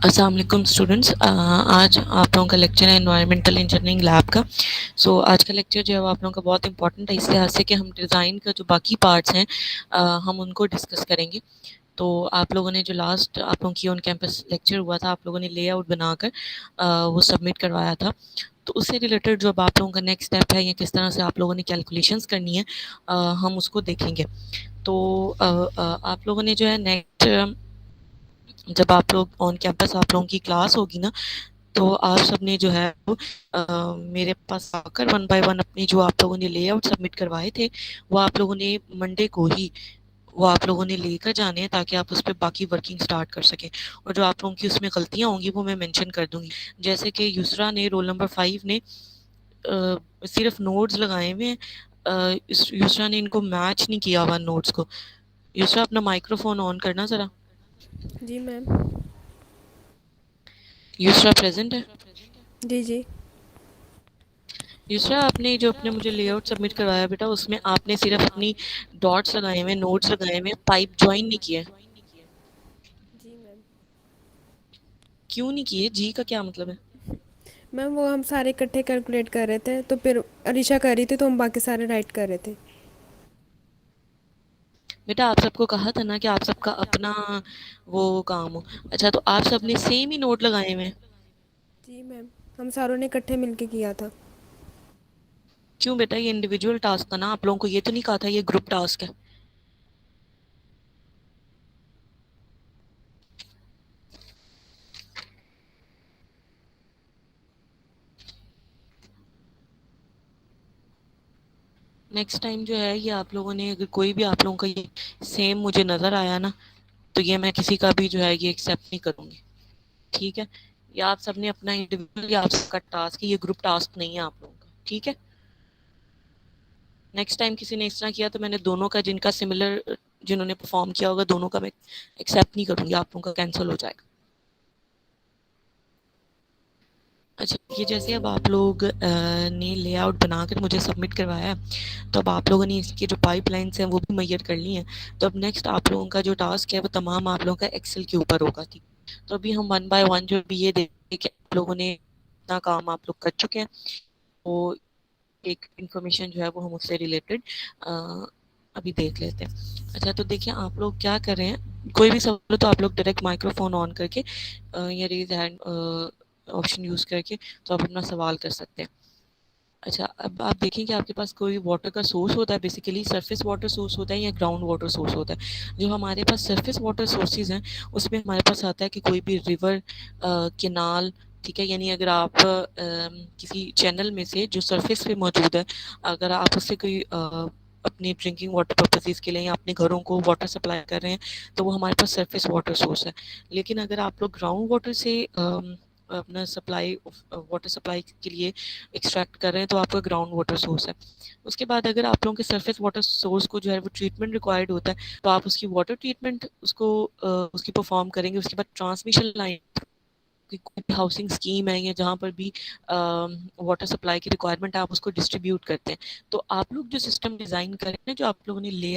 अस्सलाम वालेकुम स्टूडेंट्स। आज आप लोगों का लेक्चर है एनवायरमेंटल इंजीनियरिंग लैब का। आज का लेक्चर जो है वो आप लोगों का बहुत इंपॉर्टेंट है इस लिहाज से कि हम डिज़ाइन का जो बाकी पार्ट्स हैं हम उनको डिस्कस करेंगे। तो आप लोगों ने जो लास्ट आप लोगों की ऑन कैंपस लेक्चर हुआ था, आप लोगों ने लेआउट बनाकर वो सबमिट करवाया था। तो उससे रिलेटेड जो अब आप लोगों का नेक्स्ट स्टेप है या किस तरह से आप लोगों ने कैलकुलेशंस करनी है हम उसको देखेंगे। तो आप लोगों ने जो है नेक्स्ट जब आप लोग ऑन कैंपस आप लोगों की क्लास होगी ना, तो आप सब ने जो है वो मेरे पास आकर वन बाय वन अपनी जो आप लोगों ने लेआउट सबमिट करवाए थे वो आप लोगों ने मंडे को ही वो आप लोगों ने लेकर जाने हैं ताकि आप उस पर बाकी वर्किंग स्टार्ट कर सकें। और जो आप लोगों की उसमें गलतियाँ होंगी वो मैं मेंशन कर दूंगी। जैसे कि यूसरा ने रोल नंबर 5 ने सिर्फ नोट्स लगाए हुए हैं। यूसरा ने इनको मैच नहीं किया हुआ नोट्स को। यूसरा अपना माइक्रोफोन ऑन करना ज़रा। जी मैम। यूसरा प्रेजेंट है? जी जी। दूसरा आपने जो अपने मुझे लेआउट सबमिट करवाया बेटा उसमें आपने सिर्फ अपनी डॉट्स लगाए हुए नोट्स लगाए हुए पाइप ज्वाइन नहीं किया है। जी मैम। क्यों नहीं किए? जी का क्या मतलब है? मैम वो हम सारे इकट्ठे कैलकुलेट कर रहे थे तो फिर अलीशा कर रही थी तो हम बाकी सारे राइट कर रहे थे। बेटा आप सबको कहा था ना कि आप सबका अपना वो काम हो। अच्छा तो आप सबने सेम ही नोट लगाए हुए हैं? जी मैम, हम सारों ने इकट्ठे मिलके किया था। क्यों बेटा? ये इंडिविजुअल टास्क था ना, आप लोगों को ये तो नहीं कहा था ये ग्रुप टास्क है? नेक्स्ट टाइम जो है ये आप लोगों ने अगर कोई भी आप लोगों का ये सेम मुझे नजर आया ना, तो ये मैं किसी का भी जो है ये एक्सेप्ट नहीं करूंगी। ठीक है? या आप सबने अपना इंडिविजुअल या आप सबका टास्क है, ये ग्रुप टास्क नहीं है आप लोगों का। ठीक है? नेक्स्ट टाइम किसी ने इस तरह किया तो मैंने दोनों का जिनका सिमिलर जिन्होंने परफॉर्म किया होगा दोनों का मैं एक्सेप्ट नहीं करूंगी, आप लोगों का कैंसिल हो जाएगा। अच्छा ये जैसे अब आप लोग ने लेआउट बनाकर मुझे सबमिट करवाया है, तो अब आप लोगों ने इसकी जो पाइपलाइंस हैं वो भी मैयर कर ली हैं। तो अब नेक्स्ट आप लोगों का जो टास्क है वो तमाम आप लोगों का एक्सेल के ऊपर होगा। ठीक, तो अभी हम वन बाय वन जो भी ये देखें कि आप लोगों ने इतना काम आप लोग कर चुके हैं, वो एक इंफॉर्मेशन जो है वो हम उससे रिलेटेड अभी देख लेते हैं। अच्छा तो देखिए आप लोग क्या कर रहे हैं, कोई भी सवाल हो तो आप लोग डायरेक्ट माइक्रोफोन ऑन करके या रेज हैंड ऑप्शन यूज़ करके तो आप अपना सवाल कर सकते हैं। अच्छा अब आप देखें कि आपके पास कोई वाटर का सोर्स होता है, बेसिकली सरफेस वाटर सोर्स होता है या ग्राउंड वाटर सोर्स होता है। जो हमारे पास सरफेस वाटर सोर्सेज हैं उसमें हमारे पास आता है कि कोई भी रिवर, केनाल, ठीक है, यानी अगर आप किसी चैनल में से जो सरफेस पे मौजूद है, अगर आप उससे कोई अपने ड्रिंकिंग वाटर पर्पसेस के लिए या अपने घरों को वाटर सप्लाई कर रहे हैं तो वो हमारे पास सरफेस वाटर सोर्स है। लेकिन अगर आप लोग ग्राउंड वाटर से अपना सप्लाई वाटर सप्लाई के लिए एक्सट्रैक्ट कर रहे हैं तो आपका ग्राउंड वाटर सोर्स है। उसके बाद अगर आप लोगों के सरफेस वाटर सोर्स को जो है वो ट्रीटमेंट रिक्वायर्ड होता है तो आप उसकी वाटर ट्रीटमेंट उसको उसकी परफॉर्म करेंगे। उसके बाद ट्रांसमिशन लाइन की कोई भी हाउसिंग स्कीम है या जहाँ पर भी वाटर सप्लाई की रिक्वायरमेंट है आप उसको डिस्ट्रीब्यूट करते हैं। तो आप लोग जो सिस्टम डिज़ाइन करें ना, जो आप लोगों ने ले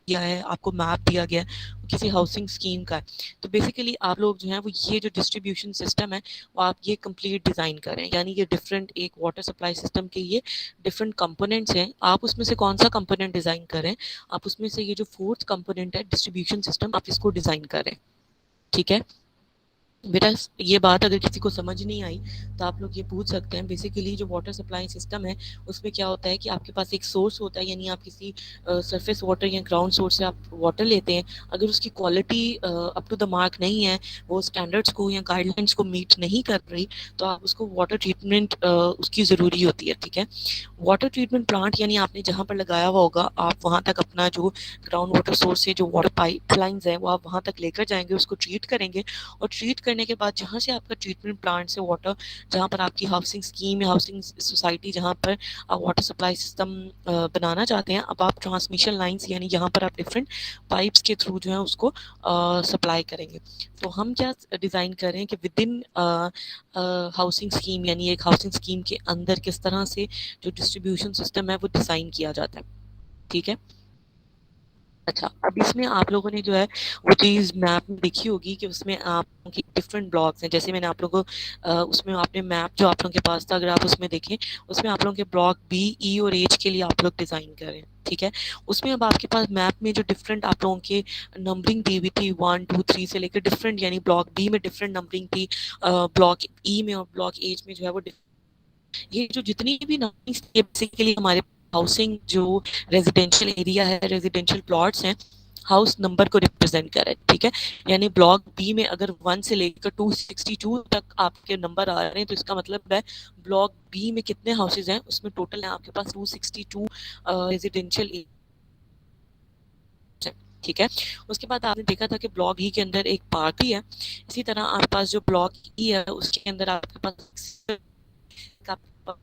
किया है, आपको मैप दिया गया है वो किसी हाउसिंग स्कीम का है, तो बेसिकली आप लोग जो है वो ये जो डिस्ट्रीब्यूशन सिस्टम है वो आप ये कंप्लीट डिज़ाइन करें। यानी ये डिफरेंट एक वाटर सप्लाई सिस्टम के ये डिफरेंट कंपोनेंट्स हैं, आप उसमें से कौन सा कंपोनेंट डिज़ाइन करें, आप उसमें से ये जो फोर्थ कंपोनेंट है डिस्ट्रीब्यूशन सिस्टम आप इसको डिज़ाइन करें। ठीक है बेटा? ये बात अगर किसी को समझ नहीं आई तो आप लोग ये पूछ सकते हैं। बेसिकली जो वाटर सप्लाई सिस्टम है उसमें क्या होता है कि आपके पास एक सोर्स होता है, यानी आप किसी सरफेस वाटर या ग्राउंड सोर्स से आप वाटर लेते हैं। अगर उसकी quality up to the mark नहीं है, वो स्टैंडर्ड्स को या गाइडलाइंस को मीट नहीं कर रही, तो आप उसको वाटर ट्रीटमेंट उसकी ज़रूरी होती है। ठीक है? वाटर ट्रीटमेंट प्लांट यानी आपने जहाँ पर लगाया हुआ होगा आप वहाँ तक अपना जो ग्राउंड वाटर सोर्स से जो वाटर पाइपलाइंस हैं वो आप वहाँ तक लेकर जाएंगे, उसको ट्रीट करेंगे। और ट्रीट करने के बाद जहाँ से आपका ट्रीटमेंट प्लांट से वाटर, जहाँ पर आपकी हाउसिंग स्कीम या हाउसिंग सोसाइटी जहाँ पर आप वाटर सप्लाई सिस्टम बनाना चाहते हैं, अब आप ट्रांसमिशन लाइंस यानी जहाँ पर आप डिफरेंट पाइप्स के थ्रू जो है उसको सप्लाई करेंगे। तो हम क्या डिज़ाइन कर रहे हैं कि विद इन हाउसिंग स्कीम, यानी एक हाउसिंग स्कीम के अंदर किस तरह से जो डिस्ट्रीब्यूशन सिस्टम है वो डिज़ाइन किया जाता है। ठीक है? अच्छा, अब इसमें आप लोगों ने जो है वो चीज़ मैप में देखी होगी कि उसमें आप की डिफरेंट ब्लॉक्स हैं। जैसे मैंने आप लोगों को उसमें आपने मैप जो आप लोगों के पास था, अगर आप उसमें देखें, उसमें आप लोगों के ब्लॉक बी, ई और एच के लिए आप लोग डिज़ाइन कर रहे हैं, ठीक है? उसमें अब आपके पास मैप में जो डिफरेंट आप लोगों के नंबरिंग दी हुई थी 1, 2, 3 से लेकर डिफरेंट, यानी ब्लॉक बी में डिफरेंट नंबरिंग थी, ब्लॉक ई में और ब्लॉक एच में जो है वो ये जो जितनी भी नॉइस ये बेसिकली हमारे हाउसिंग जो रेजिडेंशियल एरिया है, रेजिडेंशियल प्लॉट्स हैं, हाउस नंबर को रिप्रेजेंट कर रहा है, ठीक है? यानी ब्लॉक बी में अगर 1 से लेकर 262 तक आपके नंबर आ रहे हैं, तो इसका मतलब है ब्लॉक बी में कितने हाउसेज हैं, उसमें टोटल है आपके पास 262 रेजिडेंशियल, ठीक है? उसके बाद आपने देखा था कि ब्लॉक ई के अंदर एक पार्क ही है। इसी तरह आपके पास जो ब्लॉक ई है उसके अंदर आपके पास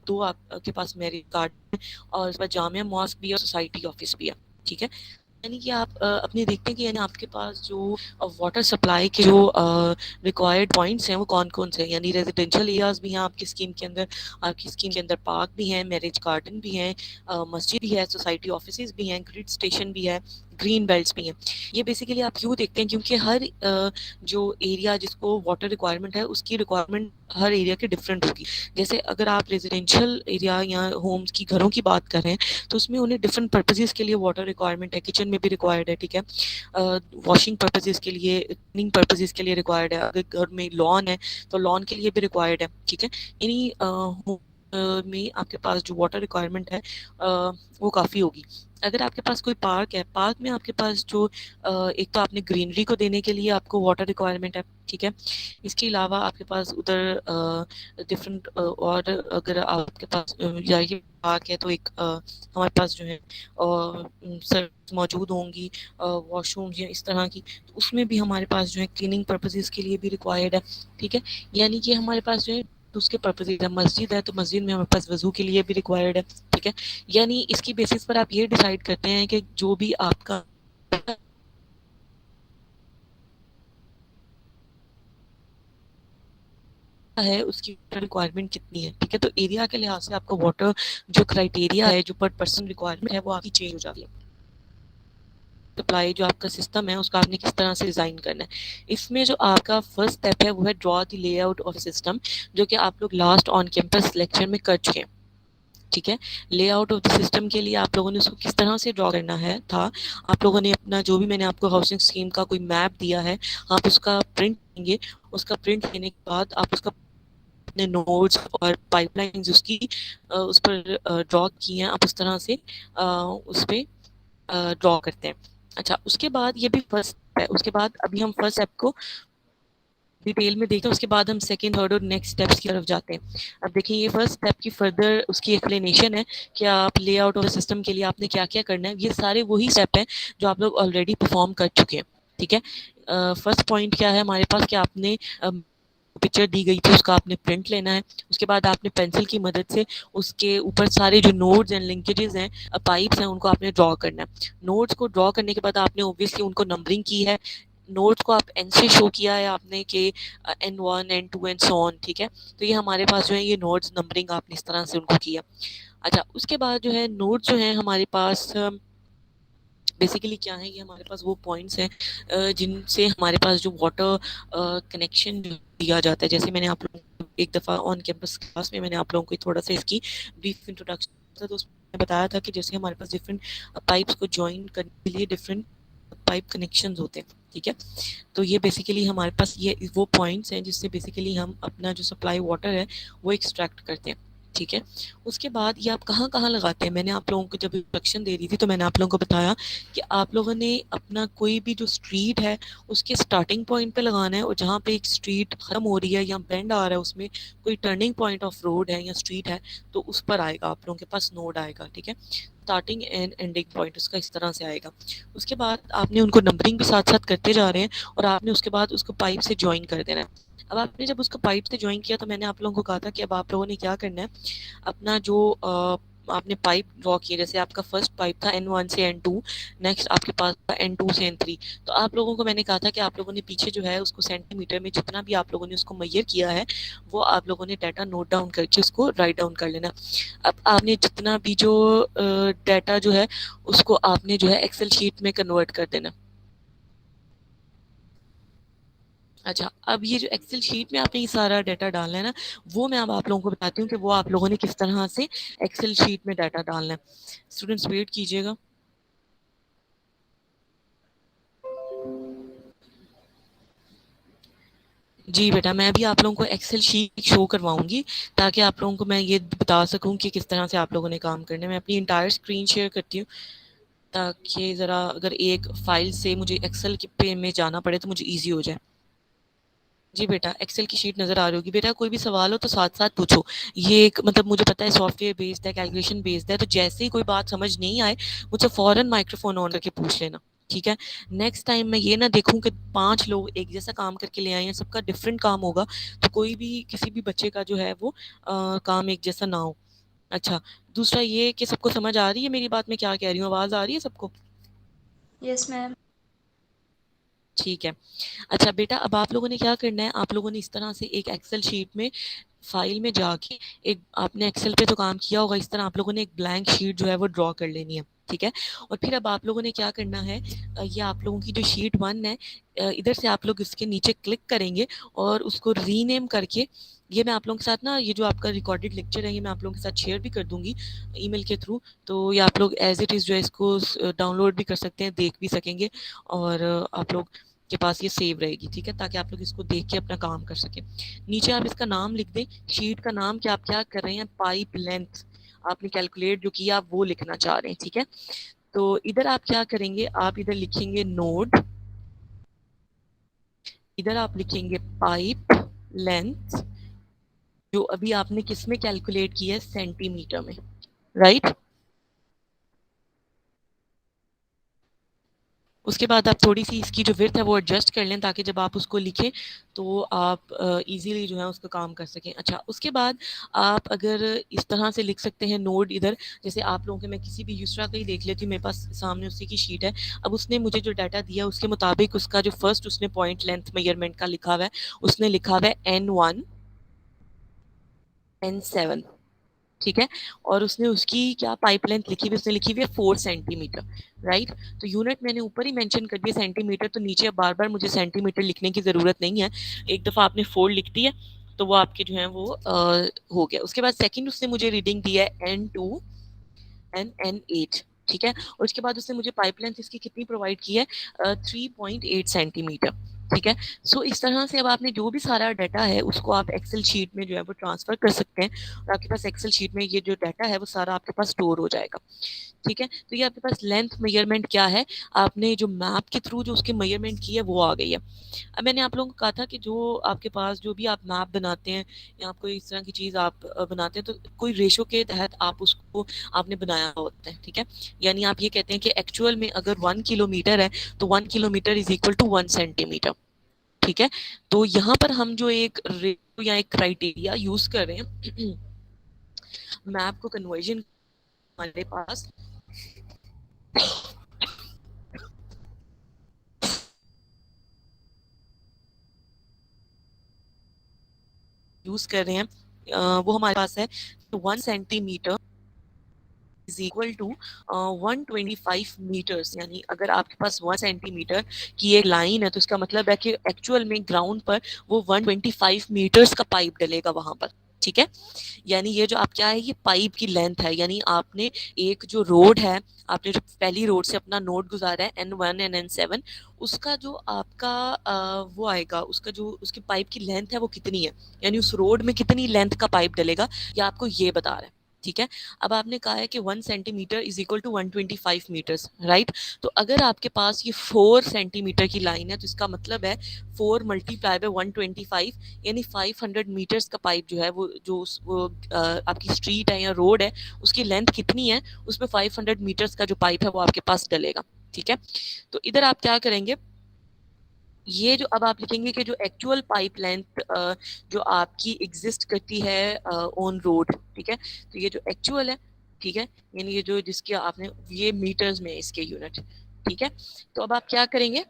दो आपके पास मेरिट कार्ड है, और उसके बाद जामिया मॉस्क भी है और सोसाइटी ऑफिस भी है, ठीक है? यानी कि आप अपने देखते हैं कि यानी आपके पास जो वाटर सप्लाई के जो रिक्वायर्ड पॉइंट्स हैं वो कौन कौन से हैं, यानी रेजिडेंशियल एरियाज भी हैं आपकी स्कीम के अंदर, आपकी स्कीम के अंदर पार्क भी हैं, मैरिज गार्डन भी हैं, मस्जिद भी है, सोसाइटी ऑफिस भी हैं, ग्रिड स्टेशन भी है, ग्रीन बेल्ट्स भी हैं। ये बेसिकली आप क्यों देखते हैं, क्योंकि हर जो एरिया जिसको वाटर रिक्वायरमेंट है उसकी रिक्वायरमेंट हर एरिया की डिफरेंट होगी। जैसे अगर आप रेजिडेंशियल एरिया या होम्स की घरों की बात करें, तो उसमें उन्हें डिफरेंट पर्पजेस के लिए वाटर रिक्वायरमेंट है, किचन में भी रिक्वायर्ड है, ठीक है? वॉशिंग पर्पजेस के लिए, क्लीनिंग पर्पजेस के लिए रिक्वायर्ड है, अगर घर में लॉन है तो लॉन के लिए भी रिक्वायर्ड है, ठीक है? इन्हीं में आपके पास जो वाटर रिक्वायरमेंट है वो काफ़ी होगी। अगर आपके पास कोई पार्क है, पार्क में आपके पास जो एक तो आपने ग्रीनरी को देने के लिए आपको वाटर रिक्वायरमेंट है, ठीक है? इसके अलावा आपके पास उधर डिफरेंट और अगर आपके पास या ये पार्क है तो एक हमारे पास जो है सर्विस मौजूद होंगी, वॉशरूम या इस तरह की, तो उसमें भी हमारे पास जो है क्लीनिंग पर्पसेस के लिए भी रिक्वायर्ड है, ठीक है? यानी कि हमारे पास जो है उसके पर्पसेस है, मस्जिद है तो मस्जिद में हमारे पास वजू के लिए भी रिक्वायर्ड है, ठीक है? यानी इसकी बेसिस पर आप ये डिसाइड करते हैं कि जो भी आपका है उसकी वाटर रिक्वायरमेंट कितनी है, ठीक है? तो एरिया के लिहाज से आपका वाटर जो क्राइटेरिया है, जो पर पर्सन रिक्वायरमेंट है, वो आपकी चेंज हो जाती है। सप्लाई जो आपका सिस्टम है उसका आपने किस तरह से डिज़ाइन करना है। इसमें जो आपका फर्स्ट स्टेप है वो है draw the layout of system, जो कि आप लोग लास्ट ऑन कैंपस सिलेक्शन में कर चुके हैं, ठीक है? लेआउट ऑफ द सिस्टम के लिए आप लोगों ने उसको किस तरह से ड्रॉ करना है था, आप लोगों ने अपना जो भी मैंने आपको हाउसिंग स्कीम का कोई मैप दिया है, आप उसका प्रिंट लेंगे। उसका प्रिंट लेने के बाद आप उसका अपने नोड्स और पाइपलाइंस उसकी उस पर ड्रॉ किए हैं, आप उस तरह से उस पर ड्रॉ करते हैं। अच्छा, उसके बाद ये भी फर्स्ट है, उसके बाद अभी हम फर्स्ट स्टेप को डिटेल में देखते हैं, उसके बाद हम सेकंड, थर्ड और नेक्स्ट स्टेप्स की तरफ जाते हैं। अब देखिए ये फर्स्ट स्टेप की फर्दर उसकी एक्सप्लेनेशन है कि आप लेआउट और सिस्टम के लिए आपने क्या क्या करना है। ये सारे वही स्टेप हैं जो आप लोग ऑलरेडी परफॉर्म कर चुके हैं, ठीक है? फर्स्ट पॉइंट क्या है हमारे पास कि आपने पिक्चर दी गई थी उसका आपने प्रिंट लेना है। उसके बाद आपने पेंसिल की मदद से उसके ऊपर सारे जो नोड्स एंड लिंकेजेस हैं, पाइप्स हैं, उनको आपने ड्रॉ करना है। नोड्स को ड्रॉ करने के बाद आपने ऑब्वियसली उनको नंबरिंग की है। नोड्स को आप एन से शो किया है आपने कि N1 N2 and so on, ठीक है? तो ये हमारे पास जो है ये नोड्स नंबरिंग आपने इस तरह से उनको किया। अच्छा, उसके बाद जो है नोड्स जो है हमारे पास बेसिकली क्या है, ये हमारे पास वो पॉइंट्स हैं जिनसे हमारे पास जो वाटर कनेक्शन दिया जाता है। जैसे मैंने आप लोगों को एक दफ़ा ऑन कैंपस क्लास में मैंने आप लोगों को थोड़ा सा इसकी ब्रीफ इंट्रोडक्शन था, तो उसमें बताया था कि जैसे हमारे पास डिफरेंट पाइप्स को ज्वाइन करने के लिए डिफरेंट पाइप कनेक्शंस होते हैं, ठीक है? तो ये बेसिकली हमारे पास ये वो पॉइंट्स हैं जिससे बेसिकली हम अपना जो सप्लाई वाटर है वो एक्सट्रैक्ट करते हैं, ठीक है? उसके बाद ये आप कहाँ कहाँ लगाते हैं, मैंने आप लोगों को जब इंस्ट्रक्शन दे रही थी तो मैंने आप लोगों को बताया कि आप लोगों ने अपना कोई भी जो स्ट्रीट है उसके स्टार्टिंग पॉइंट पे लगाना है, और जहाँ पे एक स्ट्रीट खत्म हो रही है या बेंड आ रहा है उसमें कोई टर्निंग पॉइंट ऑफ रोड है या स्ट्रीट है, तो उस पर आएगा आप लोगों के पास नोड आएगा, ठीक है? स्टार्टिंग एंड एंडिंग पॉइंट उसका इस तरह से आएगा। उसके बाद आपने उनको नंबरिंग भी साथ साथ करते जा रहे हैं, और आपने उसके बाद उसको पाइप से ज्वाइन कर देना है। अब आपने जब उसको पाइप से ज्वाइन किया तो मैंने आप लोगों को कहा था कि अब आप लोगों ने क्या करना है, अपना जो आपने पाइप ड्रॉ किए, जैसे आपका फर्स्ट पाइप था N1 से N2, नेक्स्ट आपके पास था N2 से N3, तो आप लोगों को मैंने कहा था कि आप लोगों ने पीछे जो है उसको सेंटीमीटर में जितना भी आप लोगों ने उसको मेजर किया है वो आप लोगों ने डाटा नोट डाउन करके उसको राइट डाउन कर लेना। अब आपने जितना भी जो डाटा जो है उसको आपने जो है एक्सेल शीट में कन्वर्ट कर देना। अच्छा, अब ये जो एक्सेल शीट में आपने ये सारा डाटा डालना है ना, वो मैं अब आप लोगों को बताती हूँ कि वो आप लोगों ने किस तरह से एक्सेल शीट में डाटा डालना है। स्टूडेंट्स वेट कीजिएगा। जी बेटा, मैं भी आप लोगों को एक्सेल शीट शो करवाऊंगी ताकि आप लोगों को मैं ये बता सकूं कि किस तरह से आप लोगों ने काम करना है। मैं अपनी इंटायर स्क्रीन शेयर करती हूँ ताकि ज़रा अगर एक फाइल से मुझे एक्सेल पे में जाना पड़े तो मुझे ईजी हो जाए। जी बेटा, एक्सेल की शीट नज़र आ रही होगी। बेटा कोई भी सवाल हो तो साथ साथ पूछो। ये एक मतलब मुझे पता है सॉफ्टवेयर बेस्ड है, कैलकुलेशन बेस्ड है, तो जैसे ही कोई बात समझ नहीं आए मुझसे फ़ौरन माइक्रोफोन ऑन करके पूछ लेना, ठीक है? नेक्स्ट टाइम मैं ये ना देखूं कि 5 लोग एक जैसा काम करके ले आए हैं, सबका डिफरेंट काम होगा, तो कोई भी किसी भी बच्चे का जो है वो काम एक जैसा ना हो। अच्छा, दूसरा ये कि सबको समझ आ रही है मेरी बात, मैं क्या कह रही हूँ? आवाज़ आ रही है सबको? Yes ma'am. ठीक है। अच्छा बेटा, अब आप लोगों ने क्या करना है, आप लोगों ने इस तरह से एक एक्सेल शीट में फाइल में जाके एक, आपने एक्सेल पे तो काम किया होगा, इस तरह आप लोगों ने एक ब्लैंक शीट जो है वो ड्रॉ कर लेनी है, ठीक है? और फिर अब आप लोगों ने क्या करना है, ये आप लोगों की जो शीट 1 है, इधर से आप लोग इसके नीचे क्लिक करेंगे और उसको रीनेम करके, ये मैं आप लोगों के साथ ना, ये जो आपका रिकॉर्डेड लेक्चर है ये मैं आप लोगों के साथ शेयर भी कर दूंगी ईमेल के थ्रू, तो ये आप लोग एज इट इज़ जो है इसको डाउनलोड भी कर सकते हैं, देख भी सकेंगे, और आप लोग के पास ये सेव रहेगी, ठीक है? ताकि आप लोग इसको देख के अपना काम कर सकें। नीचे आप इसका नाम लिख दें, शीट का नाम, कि आप क्या कर रहे हैं, पाइप लेंथ आपने कैलकुलेट जो किया आप वो लिखना चाह रहे हैं, ठीक है? तो इधर आप क्या करेंगे, आप इधर लिखेंगे नोड, इधर आप लिखेंगे पाइप लेंथ, जो अभी आपने किस में कैलकुलेट किया है, सेंटीमीटर में, राइट? उसके बाद आप थोड़ी सी इसकी जो विड्थ है वो एडजस्ट कर लें ताकि जब आप उसको लिखें तो आप इजीली जो है उसका काम कर सकें। अच्छा, उसके बाद आप अगर इस तरह से लिख सकते हैं नोड इधर, जैसे आप लोगों के, मैं किसी भी यूसरा का ही देख लेती हूँ, मेरे पास सामने उसी की शीट है। अब उसने मुझे जो डाटा दिया उसके मुताबिक उसका जो फर्स्ट उसने पॉइंट लेंथ मेजरमेंट का लिखा हुआ है, उसने लिखा हुआ है N1 N7, ठीक है? और उसने उसकी क्या पाइप लेंथ लिखी हुई, उसने लिखी हुई है 4 सेंटीमीटर, राइट? तो यूनिट मैंने ऊपर ही मेंशन कर दिया सेंटीमीटर, तो नीचे अब बार बार मुझे सेंटीमीटर लिखने की ज़रूरत नहीं है, एक दफ़ा आपने 4 लिख दिया तो वो आपके जो है वो हो गया। उसके बाद सेकंड उसने मुझे रीडिंग दिया है N2 N8, ठीक है? और उसके बाद उसने मुझे पाइप लेंथ इसकी कितनी प्रोवाइड की है, 3.8 सेंटीमीटर, ठीक है? सो इस तरह से अब आपने जो भी सारा डाटा है उसको आप एक्सेल शीट में जो है वो ट्रांसफर कर सकते हैं, और आपके पास एक्सेल शीट में ये जो डाटा है वो सारा आपके पास स्टोर हो जाएगा, ठीक है? तो ये आपके पास लेंथ मेजरमेंट क्या है, आपने जो मैप के थ्रू जो उसकी मेजरमेंट की है वो आ गई है। अब मैंने आप लोगों को कहा था कि जो आपके पास जो भी आप मैप बनाते हैं या आप कोई इस तरह की चीज़ आप बनाते हैं तो कोई रेशो के तहत आप उसको आपने बनाया होता है, ठीक है? यानी आप ये कहते हैं कि एक्चुअल में अगर 1 किलोमीटर है तो 1 kilometre is equal to 1 centimetre, ठीक है? तो यहाँ पर हम जो एक रेशो या एक क्राइटेरिया यूज कर रहे हैं मैप को कन्वर्जन, हमारे पास यूज कर रहे हैं, वो हमारे पास है 1 centimetre is equal to 125 metres, यानी अगर आपके पास 1 सेंटीमीटर की एक लाइन है तो इसका मतलब है कि एक्चुअल में ग्राउंड पर वो 125 मीटर्स का पाइप डलेगा वहां पर, ठीक है? यानी ये जो आप क्या है, ये पाइप की लेंथ है, यानी आपने एक जो रोड है, आपने जो पहली रोड से अपना नोड गुजारा है N1 एंड N7, उसका जो आपका वो आएगा, उसका जो उसकी पाइप की लेंथ है वो कितनी है, यानी उस रोड में कितनी लेंथ का पाइप डलेगा, ये आपको ये बता रहा है, ठीक है? अब आपने कहा है कि 1 centimetre is equal to 125 metres, right? तो अगर आपके पास ये 4 सेंटीमीटर की लाइन है तो इसका मतलब है 4 × 125, यानी 500 मीटर्स का पाइप जो है वो जो वो आपकी स्ट्रीट है या रोड है उसकी लेंथ कितनी है, उसमें 500 मीटर्स का जो पाइप है वो आपके पास डलेगा, ठीक है? तो इधर आप क्या करेंगे, ये जो अब आप लिखेंगे कि जो एक्चुअल पाइप लेंथ जो आपकी एग्जिस्ट करती है ऑन रोड, ठीक है? तो ये जो एक्चुअल है ठीक है, यानी ये जो जिसकी आपने ये मीटर्स में इसके यूनिट, ठीक है। तो अब आप क्या करेंगे,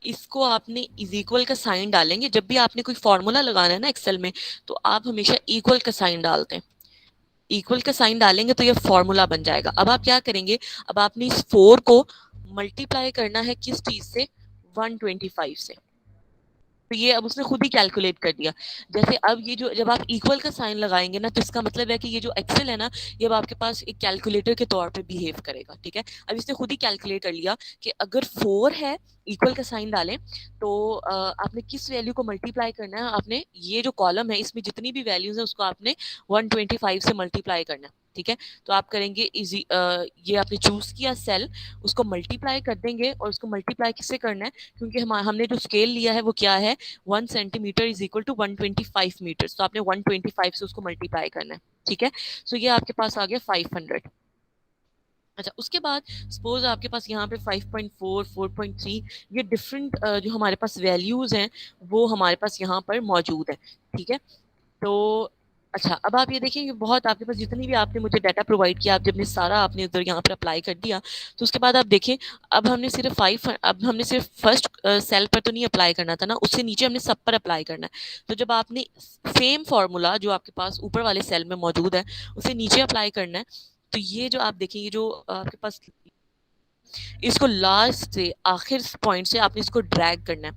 इसको आपने इज इक्वल का साइन डालेंगे। जब भी आपने कोई फॉर्मूला लगाना है ना एक्सेल में, तो आप हमेशा इक्वल का साइन डालते हैं। इक्वल का साइन डालेंगे तो ये फॉर्मूला बन जाएगा। अब आप क्या करेंगे, अब आपने इस 4 को मल्टीप्लाई करना है किस चीज से, 125 से। तो ये अब उसने खुद ही कैलकुलेट कर दिया। जैसे अब ये जो जब आप इक्वल का साइन लगाएंगे ना, तो इसका मतलब है कि ये जो एक्सेल है ना, ये अब आपके पास एक कैलकुलेटर के तौर पे बिहेव करेगा, ठीक है। अब इसने खुद ही कैलकुलेट कर लिया कि अगर 4 है, इक्वल का साइन डालें, तो आपने किस वैल्यू को मल्टीप्लाई करना है, आपने ये जो कॉलम है इसमें जितनी भी वैल्यूज है उसको आपने 125 से मल्टीप्लाई करना है, ठीक है। तो आप करेंगे इजी, ये आपने चूज किया सेल, उसको मल्टीप्लाई कर देंगे। और उसको मल्टीप्लाई किससे करना है, क्योंकि हमने जो स्केल लिया है वो क्या है, 1 centimetre is equal to 125 metre. तो आपने 125 से उसको मल्टीप्लाई करना है, ठीक है। सो ये आपके पास आ गया 500। अच्छा, उसके बाद सपोज आपके पास यहाँ पे 5.4, 4.3, ये डिफरेंट जो हमारे पास वैल्यूज हैं वो हमारे पास यहाँ पर मौजूद है, ठीक है। तो अच्छा, अब आप ये देखेंगे बहुत आपके पास जितनी भी आपने मुझे डाटा प्रोवाइड किया, आप जब ने सारा आपने उधर यहाँ पर अप्लाई कर दिया, तो उसके बाद आप देखें, अब हमने सिर्फ फर्स्ट सेल पर तो नहीं अप्लाई करना था ना, उससे नीचे हमने सब पर अप्लाई करना है। तो जब आपने सेम फार्मूला जो आपके पास ऊपर वाले सेल में मौजूद है उसे नीचे अप्लाई करना है, तो ये जो आप देखेंगे जो आपके पास, इसको लास्ट से आखिर पॉइंट से आपने इसको ड्रैग करना है,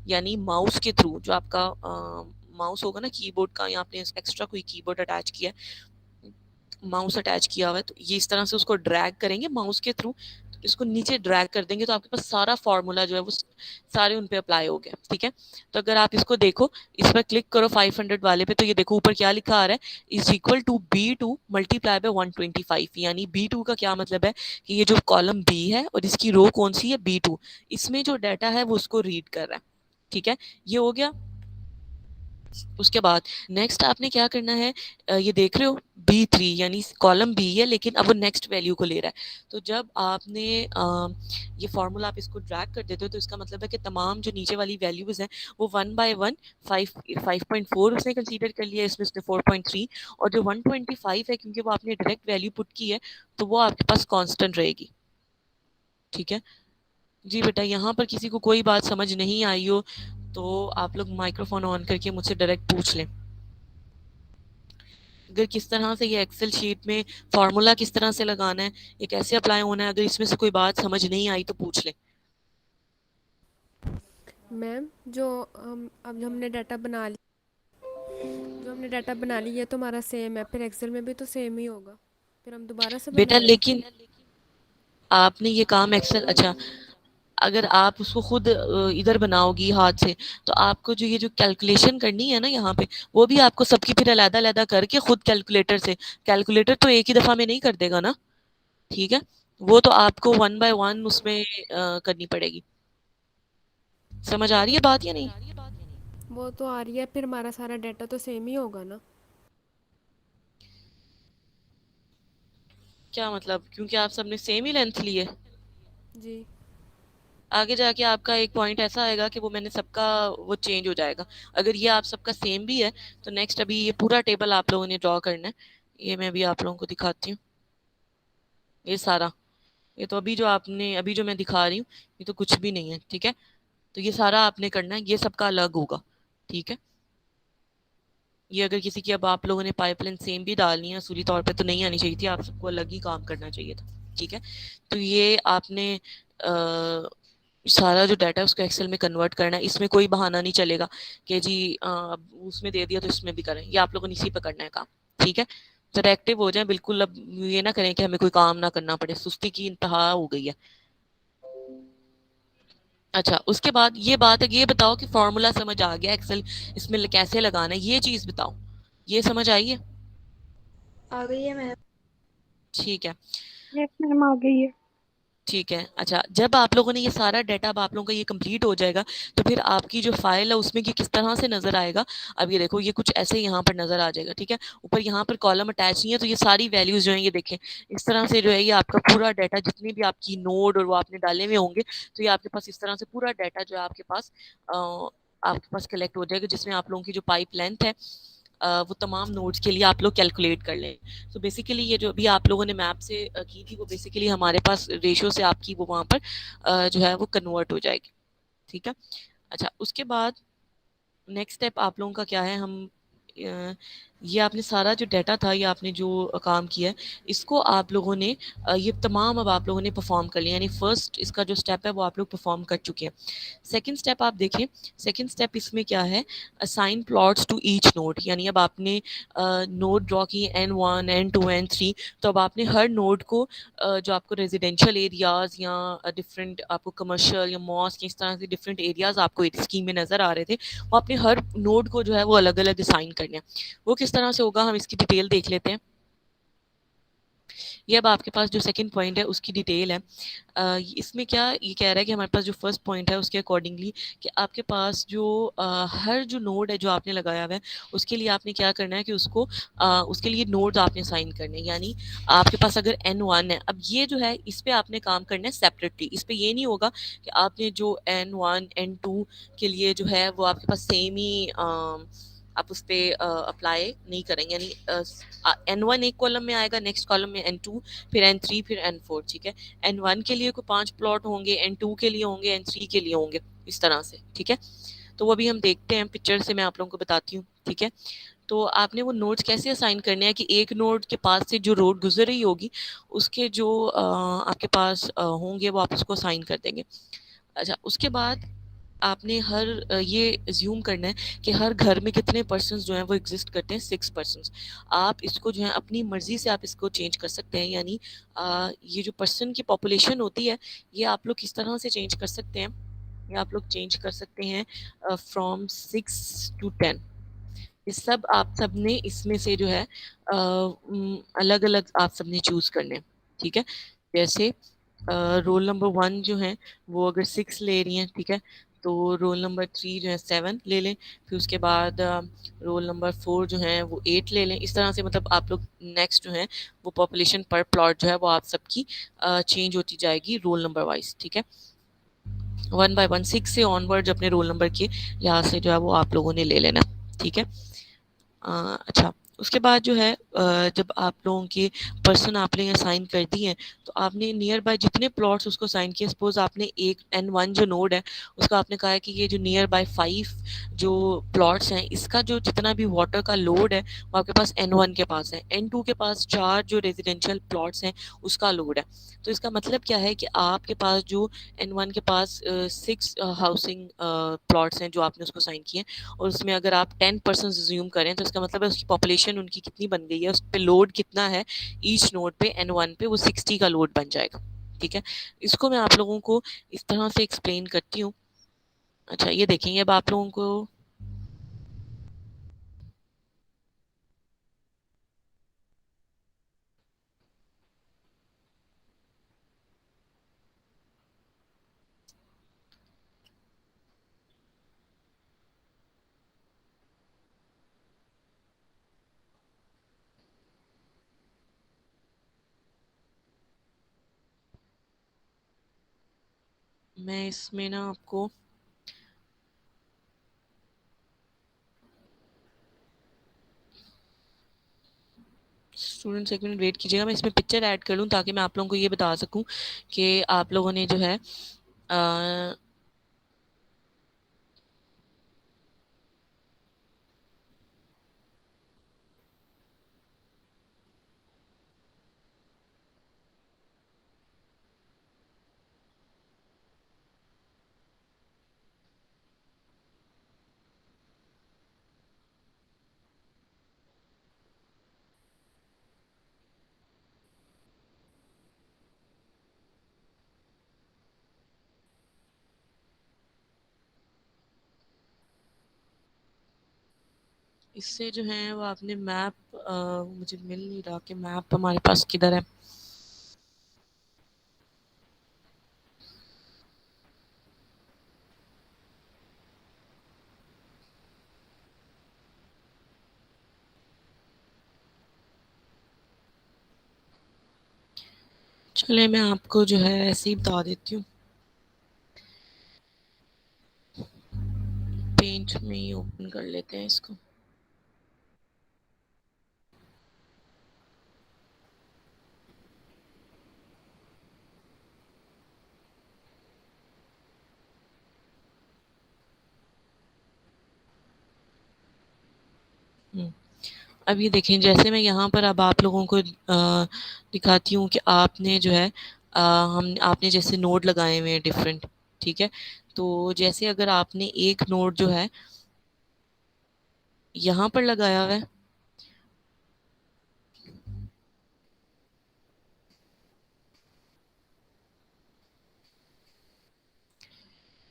यानी माउस के थ्रू। जो आपका माउस होगा ना कीबोर्ड का, या आपने एक्स्ट्रा कोई कीबोर्ड अटैच किया है, माउस अटैच किया हुआ है, तो ये इस तरह से उसको ड्रैग करेंगे माउस के थ्रू। तो इसको नीचे ड्रैग कर देंगे तो आपके पास सारा फॉर्मूला जो है वो सारे उन पे अप्लाई हो गया, ठीक है। तो अगर आप इसको देखो, इस पर क्लिक करो 500 वाले पे, तो ये देखो ऊपर क्या लिखा आ रहा है, is equal to B2 multiply by 125। यानी B2 का क्या मतलब है कि ये जो कॉलम B है और इसकी रो कौन सी है, B2, इसमें जो डाटा है वो उसको रीड कर रहा है, ठीक है। ये हो गया। उसके बाद नेक्स्ट आपने क्या करना है, ये देख रहे हो B3, यानी कॉलम B है लेकिन अब वो नेक्स्ट वैल्यू को ले रहा है। तो जब आपने ये फॉर्मूला आप इसको ड्रैग कर देते हो, तो इसका मतलब है कि तमाम जो नीचे वाली वैल्यूज हैं वो 1 बाय 1, 5.4 उसने कंसीडर कर लिया, इसमें उसने 4.3, और जो 125 है क्योंकि वो आपने डायरेक्ट वैल्यू पुट की है, तो वो आपके पास कांस्टेंट रहेगी, ठीक है। जी बेटा, यहाँ पर किसी को कोई बात समझ नहीं आई हो तो आप लोग माइक्रोफोन ऑन करके मुझसे डायरेक्ट पूछ लें। अगर किस तरह से ये एक्सेल शीट में फॉर्मूला किस तरह से लगाना है, ये कैसे अप्लाई होना है, अगर इसमें से कोई बात समझ नहीं आई तो पूछ लें। मैम जो अब हमने डाटा बना लिया, जो हमने डाटा बना लिया ये तो हमारा सेम है, फिर एक्सेल में भी तो सेम ही होगा, फिर हम दोबारा से बेटा बनाएं। लेकिन आपने ये काम एक्सेल, अच्छा, अगर आप उसको खुद इधर बनाओगी हाथ से, तो आपको जो ये जो कैलकुलेशन करनी है ना यहाँ पे, वो भी आपको सबकी फिर अलग अलग करके खुद कैलकुलेटर से, कैलकुलेटर तो एक ही दफा में नहीं कर देगा ना, ठीक है। वो तो आपको 1 बाय 1 उसमें करनी पड़ेगी। समझ आ रही है बात या नहीं? वो तो आ रही है, फिर हमारा सारा डाटा तो सेम ही होगा ना। क्या मतलब, क्योंकि आप सबने सेम ही लेंथ ली है? जी। आगे जाके आपका एक पॉइंट ऐसा आएगा कि वो मैंने सबका वो चेंज हो जाएगा। अगर ये आप सबका सेम भी है, तो नेक्स्ट अभी ये पूरा टेबल आप लोगों ने ड्रॉ करना है। ये मैं अभी आप लोगों को दिखाती हूँ, ये सारा, ये तो अभी जो आपने अभी जो मैं दिखा रही हूँ, ये तो कुछ भी नहीं है, ठीक है। तो ये सारा आपने करना है, ये सबका अलग होगा, ठीक है। ये अगर किसी की अब आप लोगों ने पाइपलाइन सेम भी डालनी है असूली तौर पे, तो नहीं आनी चाहिए थी, आप सबको अलग ही काम करना चाहिए था, ठीक है। तो ये आपने सारा जो डाटा है उसको एक्सेल में कन्वर्ट करना है। इसमें कोई बहाना नहीं चलेगा कि जी अब उसमें दे दिया तो इसमें भी करें, ये आप लोगों ने इसी पे करना है काम, ठीक है। तो एक्टिव हो जाए बिल्कुल, अब ये ना करें कि हमें कोई काम ना करना पड़े, सुस्ती की इंतहा हो गई है। अच्छा, उसके बाद ये बात है, ये बताओ कि फॉर्मूला समझ आ गया एक्सेल इसमें कैसे लगाना है, ये चीज बताओ, ये समझ आई है? आ गई है मैम। ठीक है, यस मैम आ गई है। ठीक है। अच्छा, जब आप लोगों ने ये सारा डाटा, अब आप लोगों का ये कंप्लीट हो जाएगा, तो फिर आपकी जो फाइल है उसमें कि किस तरह से नजर आएगा। अब ये देखो, ये कुछ ऐसे यहाँ पर नजर आ जाएगा, ठीक है। ऊपर यहाँ पर कॉलम अटैच नहीं है, तो ये सारी वैल्यूज जो है ये देखें, इस तरह से जो है ये आपका पूरा डाटा, जितनी भी आपकी नोड और वो आपने डाले हुए होंगे, तो ये आपके पास इस तरह से पूरा डाटा जो है आपके पास कलेक्ट हो जाएगा, जिसमें आप लोगों की जो पाइप लेंथ है वो तमाम नोड्स के लिए आप लोग कैलकुलेट कर लें। तो बेसिकली ये जो भी आप लोगों ने मैप से की थी वो बेसिकली हमारे पास रेशियो से आपकी वो वहाँ पर जो है वो कन्वर्ट हो जाएगी। ठीक है। अच्छा, उसके बाद नेक्स्ट स्टेप आप लोगों का क्या है, हम ये आपने सारा जो डाटा था, ये आपने जो काम किया है, इसको आप लोगों ने ये तमाम अब आप लोगों ने परफॉर्म कर लिया, यानी फर्स्ट इसका जो स्टेप है वो आप लोग परफॉर्म कर चुके हैं। सेकंड स्टेप आप देखें, सेकंड स्टेप इसमें क्या है, assign plots to each node, यानी अब आपने नोड ड्रॉ की N1 N2 N3, तो अब आपने हर नोड को जो आपको रेजिडेंशियल एरियाज या डिफरेंट आपको कमर्शियल या मॉस्क इस तरह से डिफरेंट एरियाज आपको एक स्कीम में नजर आ रहे थे, वो अपने हर नोड को जो है वो अलग अलग असाइन करने हैं। वो किस तरह से होगा हम इसकी डिटेल देख लेते हैं। ये अब आपके पास जो सेकंड पॉइंट है उसकी डिटेल है। इसमें क्या ये कह रहा है कि हमारे पास जो फर्स्ट पॉइंट है उसके अकॉर्डिंगली कि आपके पास जो हर जो नोड है जो आपने लगाया हुआ है उसके लिए आपने क्या करना है कि उसको उसके लिए नोड्स आपने साइन करने हैं। यानी आपके पास अगर N1 है, अब ये जो है इस पे आपने काम करना है सेपरेटली। इस पे ये नहीं होगा कि आपने जो N1 N2 के लिए जो है वो आपके पास सेम ही आप उस पर अप्लाई नहीं करेंगे। यानी N1 एक कॉलम में आएगा, नेक्स्ट कॉलम में N2, फिर N3, फिर N4। ठीक है। N1 के लिए कोई 5 प्लॉट होंगे, N2 के लिए होंगे, N3 के लिए होंगे, इस तरह से। ठीक है। तो वो अभी हम देखते हैं, पिक्चर से मैं आप लोगों को बताती हूँ। ठीक है। तो आपने वो नोड्स कैसे असाइन करने हैं कि एक नोड के पास से जो रोड गुजर रही होगी उसके जो आपके पास होंगे वो आप उसको असाइन कर देंगे। अच्छा, उसके बाद आपने हर ये एज्यूम करना है कि हर घर में कितने पर्सन्स जो हैं वो एग्जिस्ट करते हैं, 6 पर्सन्स। आप इसको जो है अपनी मर्जी से आप इसको चेंज कर सकते हैं। यानी ये जो पर्सन की पॉपुलेशन होती है ये आप लोग किस तरह से चेंज कर सकते हैं, ये आप लोग चेंज कर सकते हैं फ्रॉम 6 to 10। ये सब आप सब ने इसमें से जो है अलग अलग आप सब ने चूज करने हैं। ठीक है। जैसे रोल नंबर 1 जो है वो अगर 6 ले रही हैं, ठीक है, तो रोल नंबर 3 जो है 7 ले लें। फिर उसके बाद रोल नंबर 4 जो है वो 8 ले लें। इस तरह से मतलब आप लोग नेक्स्ट जो है वो पॉपुलेशन पर प्लॉट जो है वो आप सबकी चेंज होती जाएगी रोल नंबर वाइज। ठीक है। 1 by 1 6 से ऑनवर्ड अपने रोल नंबर के लिहाज से जो है वो आप लोगों ने ले लेना। ठीक है। अच्छा, उसके बाद जो है जब आप लोगों के पर्सन आपने असाइन कर दिए हैं तो आपने नियर बाय जितने प्लॉट्स उसको असाइन किए, सपोज आपने एक N1 जो नोड है उसका आपने कहा है कि ये जो नियर बाय 5 जो प्लॉट्स हैं इसका जो जितना भी वाटर का लोड है वो आपके पास N1 के पास है, N2 के पास 4 जो रेजिडेंशियल प्लॉट्स हैं उसका लोड है। तो इसका मतलब क्या है कि आपके पास जो N1 के पास 6 हाउसिंग प्लॉट्स हैं जो आपने उसको साइन किए, और उसमें अगर आप 10% ज्यूम करें तो इसका मतलब है उसकी पॉपुलेशन उनकी कितनी बन गई है, उस पर लोड कितना है ईच नोड पे N1 पे, वो 60 का लोड बन जाएगा। ठीक है। इसको मैं आप लोगों को इस तरह से एक्सप्लेन करती हूँ। अच्छा, ये देखेंगे अब आप लोगों को मैं इसमें ना आपको स्टूडेंट एक मिनट वेट कीजिएगा, मैं इसमें पिक्चर ऐड कर लूँ ताकि मैं आप लोगों को ये बता सकूँ कि आप लोगों ने जो है इससे जो है वो आपने मैप मुझे मिल नहीं रहा कि मैप हमारे पास किधर है। चले मैं आपको जो है ऐसे ही बता देती हूँ, पेंट में ही ओपन कर लेते हैं इसको। अब ये देखें, जैसे मैं यहाँ पर अब आप लोगों को दिखाती हूँ कि आपने जो है हम आपने जैसे नोड लगाए हुए हैं डिफरेंट, ठीक है। तो जैसे अगर आपने एक नोड जो है यहाँ पर लगाया हुआ है,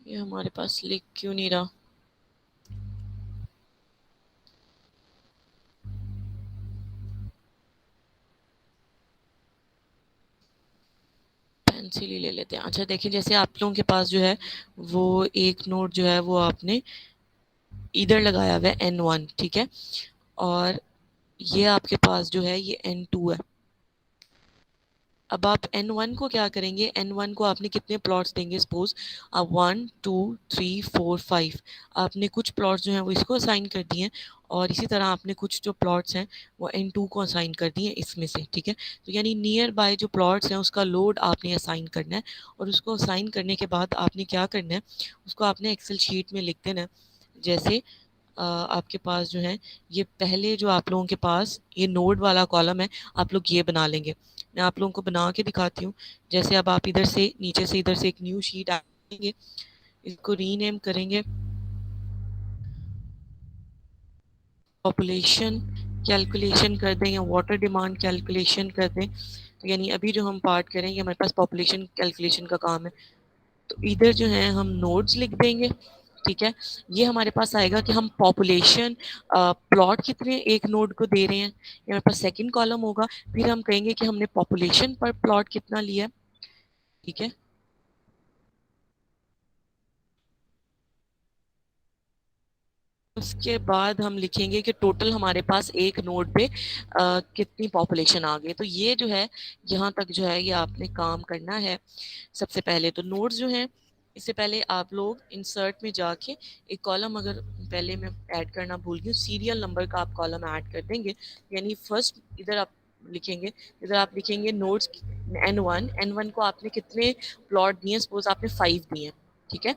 ये हमारे पास लिख क्यों नहीं रहा? पेंसिल ही ले लेते हैं। अच्छा देखिए, जैसे आप लोगों के पास जो है वो एक नोड जो है वो आपने इधर लगाया हुआ है N1, ठीक है। और ये आपके पास जो है ये N2 है। अब आप N1 को क्या करेंगे, N1 को आपने कितने प्लॉट्स देंगे, सपोज आप 1 2 3 4 5 आपने कुछ प्लॉट्स जो हैं वो इसको असाइन कर दिए हैं, और इसी तरह आपने कुछ जो प्लॉट्स हैं वो N2 को असाइन कर दिए हैं इसमें से, ठीक है। तो यानी नियर बाय जो प्लॉट्स हैं उसका लोड आपने असाइन करना है, और उसको असाइन करने के बाद आपने क्या करना है, उसको आपने एक्सेल शीट में लिख देना है। जैसे आपके पास जो है ये पहले जो आप लोगों के पास ये नोड वाला कॉलम है, आप लोग ये बना लेंगे। मैं आप लोगों को बना के दिखाती हूँ। जैसे अब आप इधर से नीचे से इधर से एक न्यू शीट आएंगे, इसको रीनेम करेंगे पॉपुलेशन कैलकुलेशन कर दें या वाटर डिमांड कैलकुलेशन कर दें। तो यानी अभी जो हम पार्ट करेंगे हमारे पास पॉपुलेशन कैलकुलेशन का काम है। तो इधर जो है हम नोड्स लिख देंगे, ठीक है। ये हमारे पास आएगा कि हम पॉपुलेशन प्लॉट कितने एक नोड को दे रहे हैं, ये हमारे पास सेकंड कॉलम होगा। फिर हम कहेंगे कि हमने पॉपुलेशन पर प्लॉट कितना लिया है, ठीक है। उसके बाद हम लिखेंगे कि टोटल हमारे पास एक नोड पे कितनी पॉपुलेशन आ गई। तो ये जो है यहाँ तक जो है ये आपने काम करना है। सबसे पहले तो नोड्स जो हैं, इससे पहले आप लोग इंसर्ट में जाके एक कॉलम, अगर पहले मैं ऐड करना भूल गई, सीरियल नंबर का आप कॉलम ऐड कर देंगे। यानी फर्स्ट इधर आप लिखेंगे, इधर आप लिखेंगे नोड्स N1 को आपने कितने प्लॉट दिए, सपोज आपने 5 दिए, ठीक है।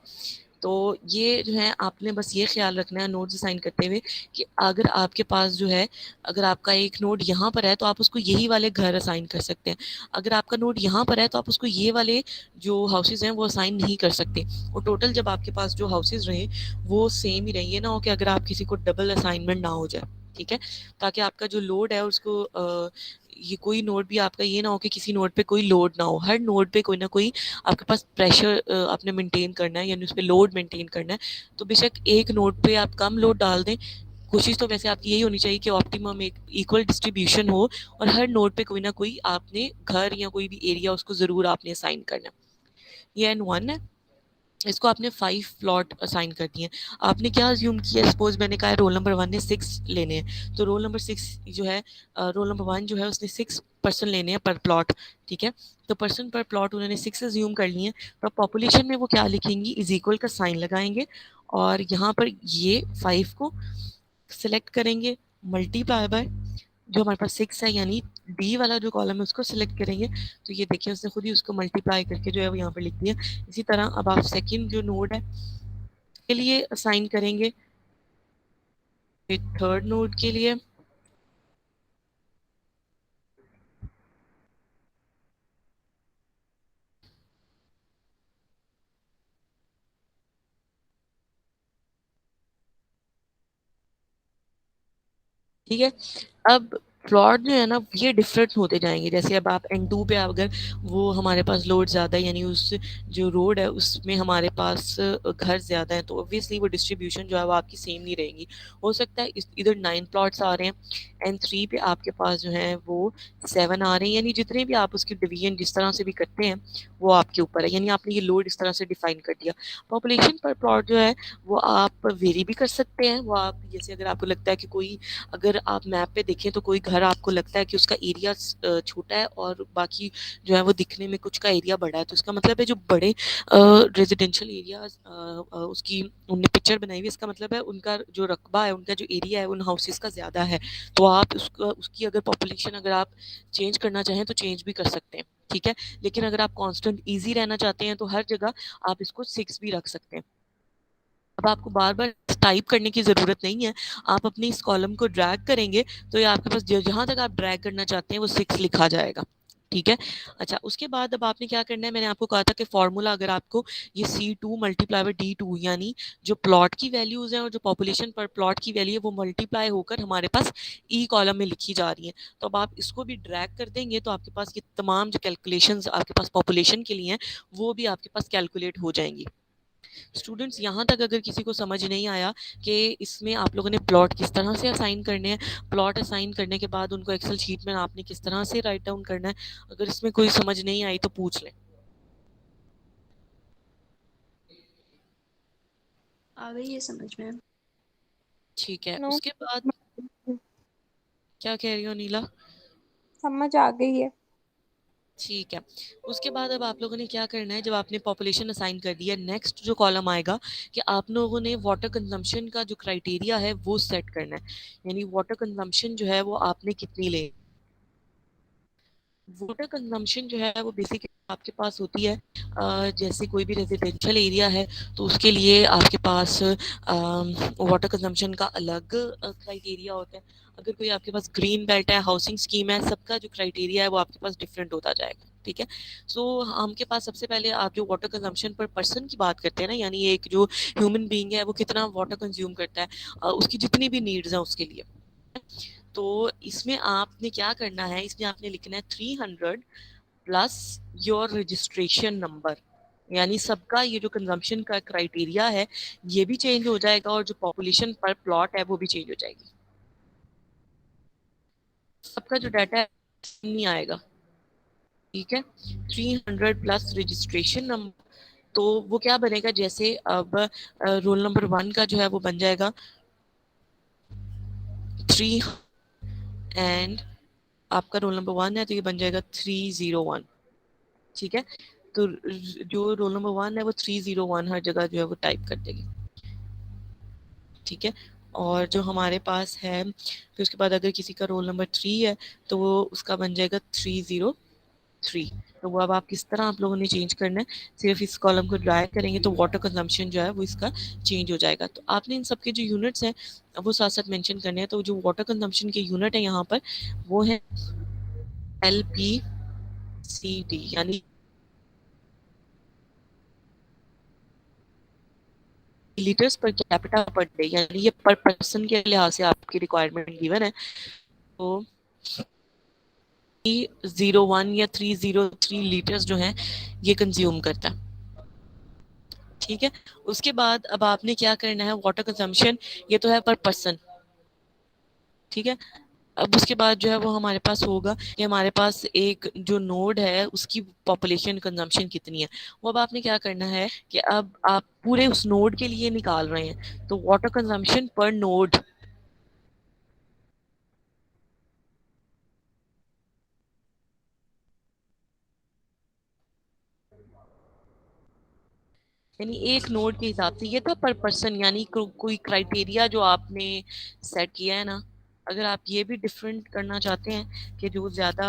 तो ये जो है आपने बस ये ख्याल रखना है नोड्स असाइन करते हुए कि अगर आपके पास जो है, अगर आपका एक नोड यहाँ पर है तो आप उसको यही वाले घर असाइन कर सकते हैं। अगर आपका नोड यहाँ पर है तो आप उसको ये वाले जो हाउसेज हैं वो असाइन नहीं कर सकते। और टोटल जब आपके पास जो हाउसेज रहे वो सेम ही रहे, ये ना हो कि अगर आप किसी को डबल असाइनमेंट ना हो जाए, ठीक है। ताकि आपका जो लोड है उसको ये कोई नोड भी आपका ये ना हो कि किसी नोड पे कोई लोड ना हो। हर नोड पे कोई ना कोई आपके पास प्रेशर आपने मेंटेन करना है, यानी उस पर लोड मेंटेन करना है। तो बेशक एक नोड पे आप कम लोड डाल दें, कोशिश तो वैसे आपकी यही होनी चाहिए कि ऑप्टिमम एक इक्वल डिस्ट्रीब्यूशन हो, और हर नोड पे कोई ना कोई आपने घर या कोई भी एरिया उसको ज़रूर आपने असाइन करना है। ये N1 है, इसको आपने 5 प्लॉट असाइन कर दिए। आपने क्या अज्यूम किया, सपोज मैंने कहा रोल नंबर 1 ने 6 लेने हैं, तो रोल नंबर 6 जो है रोल नंबर 1 जो है उसने 6 पर्सन लेने हैं पर प्लॉट, ठीक है। तो पर्सन पर प्लॉट उन्होंने 6 अज्यूम कर लिए हैं। तो पॉपुलेशन में वो क्या लिखेंगी, इज इक्वल का साइन लगाएंगे, और यहाँ पर ये 5 को सिलेक्ट करेंगे, मल्टीप्लाई बाय जो हमारे पास 6 है, यानी डी वाला जो कॉलम है उसको सिलेक्ट करेंगे। तो ये देखिए उसने खुद ही उसको मल्टीप्लाई करके जो है वो यहाँ पर लिख दिया। इसी तरह अब आप सेकंड जो नोड है के लिए असाइन करेंगे, फिर थर्ड नोड के लिए, ठीक है। अब प्लॉट जो है ना ये डिफरेंट होते जाएंगे। जैसे अब आप N2 पे अगर वो हमारे पास लोड ज़्यादा है, यानी उस जो रोड है उसमें हमारे पास घर ज़्यादा है, तो ऑब्वियसली वो डिस्ट्रीब्यूशन जो है वो आपकी सेम नहीं रहेगी। हो सकता है इधर 9 प्लॉट्स आ रहे हैं, N3 पे आपके पास जो है वो 7 आ रहे हैं, यानी जितने भी आप उसकी डिवीजन जिस तरह से भी करते हैं वो आपके ऊपर है। यानी आपने ये लोड इस तरह से डिफाइन कर दिया। पॉपुलेशन पर प्लॉट जो है वो आप वेरी भी कर सकते हैं। वो आप जैसे अगर आपको लगता है कि कोई, अगर आप मैप पे देखें तो कोई घर आपको लगता है कि उसका एरिया छोटा है और बाकी जो है वो दिखने में कुछ का एरिया बड़ा है, तो इसका मतलब है जो बड़े रेजिडेंशियल एरिया उसकी उनने पिक्चर बनाई हुई, इसका मतलब है उनका जो रकबा है, उनका जो एरिया है उन हाउसेस का ज़्यादा है। तो आप उसका उसकी अगर पॉपुलेशन अगर आप चेंज करना चाहें तो चेंज भी कर सकते हैं, ठीक है। लेकिन अगर आप कांस्टेंट ईजी रहना चाहते हैं तो हर जगह आप इसको 6 भी रख सकते हैं। अब आपको बार बार टाइप करने की जरूरत नहीं है, आप अपनी इस कॉलम को ड्रैग करेंगे तो ये आपके पास जहां तक आप ड्रैग करना चाहते हैं वो 6 लिखा जाएगा। ठीक है। अच्छा, उसके बाद अब आपने क्या करना है, मैंने आपको कहा था कि फॉर्मूला अगर आपको ये C2 मल्टीप्लाई बाय D2 यानी जो प्लॉट की वैल्यूज है और जो पॉपुलेशन पर प्लॉट की वैल्यू है वो मल्टीप्लाई होकर हमारे पास ई कॉलम में लिखी जा रही है, तो अब आप इसको भी ड्रैग कर देंगे तो आपके पास ये तमाम जो कैलकुलेशंस आपके पास पॉपुलेशन के लिए हैं वो भी आपके पास कैलकुलेट हो जाएंगी। स्टूडेंट्स, यहाँ तक अगर किसी को समझ नहीं आया कि इसमें आप लोगों ने प्लॉट किस तरह से असाइन करने हैं, प्लॉट असाइन करने के बाद उनको एक्सेल शीट में आपने किस तरह से राइट डाउन करना है, अगर इसमें कोई समझ नहीं आई तो पूछ लें। आ गई है समझ में। ठीक है, नो, उसके बाद क्या कह रही हो नीला? समझ आ गई है। ठीक है, उसके बाद अब आप लोगों ने क्या करना है, जब आपने पॉपुलेशन असाइन कर दिया, नेक्स्ट जो कॉलम आएगा कि आप लोगों ने वाटर कंजम्पशन का जो क्राइटेरिया है वो सेट करना है, यानी वाटर कंजम्पशन जो है वो आपने कितनी ले। वाटर कंजम्पशन जो है वो बेसिकली आपके पास होती है जैसे कोई भी रेजिडेंशियल एरिया है तो उसके लिए आपके पास वाटर कंजम्पशन का अलग क्राइटेरिया होता है। अगर कोई आपके पास ग्रीन बेल्ट है, हाउसिंग स्कीम है, सबका जो क्राइटेरिया है वो आपके पास डिफरेंट होता जाएगा। ठीक है। सो हमके पास सबसे पहले आप जो वाटर कंजम्पशन पर पर्सन की बात करते हैं ना, यानी एक जो ह्यूमन बीइंग है वो कितना वाटर कंज्यूम करता है, उसकी जितनी भी नीड्स हैं उसके लिए। तो इसमें आपने क्या करना है, इसमें आपने लिखना है 300 प्लस योर रजिस्ट्रेशन नंबर, यानी सबका ये जो कंजम्पशन का क्राइटेरिया है ये भी चेंज हो जाएगा और जो पॉपुलेशन पर प्लॉट है वो भी चेंज हो जाएगी। सबका जो डाटा है नहीं आएगा। ठीक है। 300 प्लस रजिस्ट्रेशन नंबर, तो वो क्या बनेगा, जैसे अब रोल नंबर 1 का जो है वो बन जाएगा 3 एंड आपका रोल नंबर 1 है तो ये बन जाएगा 301। ठीक है। तो जो रोल नंबर 1 है वो 301 हर जगह जो है वो टाइप कर देंगे। ठीक है। और जो हमारे पास है फिर उसके बाद अगर किसी का रोल नंबर 3 है तो वो उसका बन जाएगा 303। तो वो अब आप किस तरह आप लोगों ने चेंज करना है, सिर्फ इस कॉलम को ड्रैग करेंगे तो वाटर कंजम्पशन जो है वो इसका चेंज हो जाएगा। तो आपने इन सबके जो यूनिट्स हैं वो साथ साथ मेंशन करने हैं। तो जो वाटर कंजम्पशन के यूनिट है यहाँ पर वो है LPCD, यानी litres per capita per day, यानी ये पर पर्सन के लिहाज से आपकी रिक्वायरमेंट गिवन है। तो 301 या 303 लीटर्स जो हैं ये कंज्यूम करता है। ठीक है। उसके बाद अब आपने क्या करना है, वाटर कंजम्पशन ये तो है पर पर्सन। ठीक है। अब उसके बाद जो है वो हमारे पास होगा कि हमारे पास एक जो नोड है उसकी पॉपुलेशन कंजम्पशन कितनी है। वो अब आपने क्या करना है कि अब आप पूरे उस नोड के लिए निकाल रहे हैं, तो वाटर कंजम्पशन पर नोड, यानी एक नोड के हिसाब से ये था पर पर्सन, यानी कोई क्राइटेरिया जो आपने सेट किया है ना, अगर आप ये भी डिफरेंट करना चाहते हैं कि जो ज़्यादा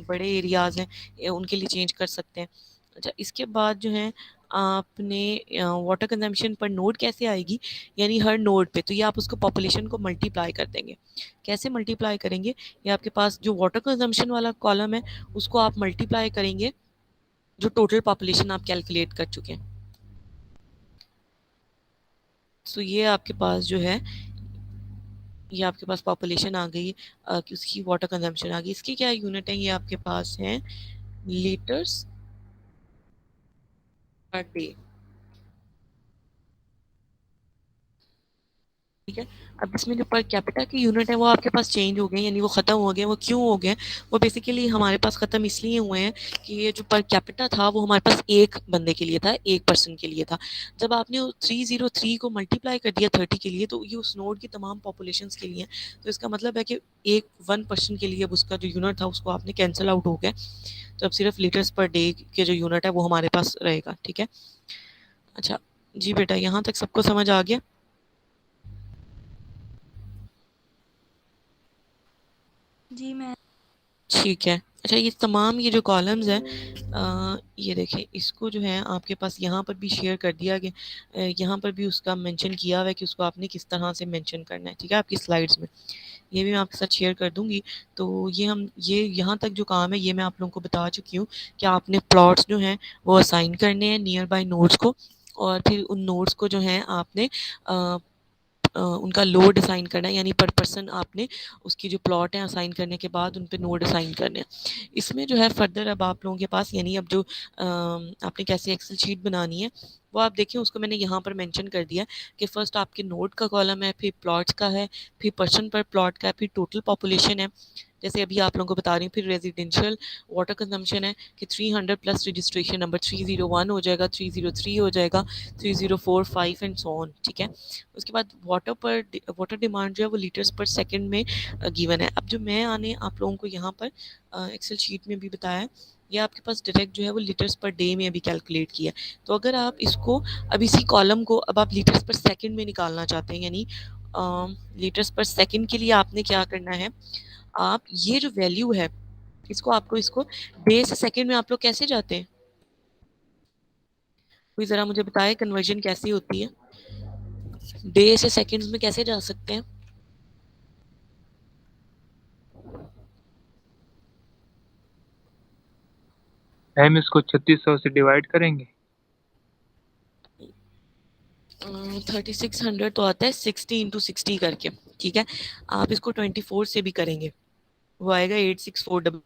बड़े एरियाज हैं उनके लिए चेंज कर सकते हैं। अच्छा, इसके बाद जो है आपने वाटर कंजम्पशन पर नोड कैसे आएगी, यानी हर नोड पे, तो ये आप उसको पॉपुलेशन को मल्टीप्लाई कर देंगे। कैसे मल्टीप्लाई करेंगे, ये आपके पास जो वाटर कंजम्पशन वाला कॉलम है उसको आप मल्टीप्लाई करेंगे जो टोटल पॉपुलेशन आप कैलकुलेट कर चुके हैं। सो ये आपके पास जो है ये आपके पास पॉपुलेशन आ गई कि उसकी वाटर कंजम्पशन आ गई। इसकी क्या यूनिट है, ये आपके पास है लीटर्स पर डे। ठीक है। अब इसमें जो पर कैपिटा की यूनिट है वो आपके पास चेंज हो गए, यानी वो खत्म हो गए। वो क्यों हो गए, वो बेसिकली हमारे पास खत्म इसलिए हुए हैं कि ये जो पर कैपिटा था वो हमारे पास एक बंदे के लिए था, एक पर्सन के लिए था। जब आपने 303 को मल्टीप्लाई कर दिया 30 के लिए तो ये उस नोड की तमाम पॉपुलेशन के लिए, तो इसका मतलब है कि एक 1 पर्सन के लिए अब उसका जो यूनिट था उसको आपने कैंसिल आउट हो गया। तो अब सिर्फ लीटर्स पर डे के जो यूनिट है वो हमारे पास रहेगा। ठीक है। अच्छा जी बेटा, यहाँ तक सबको समझ आ गया? जी मैं। ठीक है। अच्छा, ये तमाम ये जो कॉलम्स हैं, ये देखें, इसको जो है आपके पास यहाँ पर भी शेयर कर दिया गया, यहाँ पर भी उसका मेंशन किया हुआ है कि उसको आपने किस तरह से मेंशन करना है, ठीक है, आपकी स्लाइड्स में। ये भी मैं आपके साथ शेयर कर दूँगी। तो ये यहाँ तक जो काम है ये मैं आप लोगों को बता चुकी हूँ कि आपने प्लॉट्स जो हैं वो असाइन करने हैं नियर बाय नोड्स को, और फिर उन नोड्स को जो है आपने उनका लोड असाइन करना है, यानी पर पर्सन आपने उसकी जो प्लॉट है असाइन करने के बाद उन पे नोड असाइन करने हैं। इसमें जो है फर्दर अब आप लोगों के पास, यानी अब जो आपने कैसे एक्सेल शीट बनानी है वो आप देखिए, उसको मैंने यहाँ पर मेंशन कर दिया है कि फर्स्ट आपके नोड का कॉलम है, फिर प्लॉट्स का है, फिर पर्सन पर प्लॉट का है, फिर टोटल पॉपुलेशन है, जैसे अभी आप लोगों को बता रही हूँ, फिर रेजिडेंशियल वाटर कंजम्पशन है कि 300 प्लस रजिस्ट्रेशन नंबर 301 हो जाएगा, 303 हो जाएगा, 3045 5 एंड सो ऑन, ठीक है। उसके बाद वाटर डिमांड जो है वो लीटर्स पर सेकंड में गिवन है। अब जो मैं आने आप लोगों को यहाँ पर एक्सेल शीट में भी बताया है, ये आपके पास डायरेक्ट जो है वो लीटर्स पर डे में अभी कैलकुलेट किया है। तो अगर आप इसको अब इसी कॉलम को अब आप लीटर्स पर सेकंड में निकालना चाहते हैं, यानी लीटर्स पर सेकंड के लिए आपने क्या करना है, आप ये जो वैल्यू है इसको डे से सेकंड में आप लोग कैसे जाते हैं, कोई ज़रा मुझे बताए कन्वर्जन कैसी होती है, डे से सेकंड्स में कैसे जा सकते हैं? हम इसको 3600 से डिवाइड करेंगे। 3600 तो आता है 60 × 60 करके, ठीक है। आप इसको 24 से भी करेंगे, वो आएगा 864।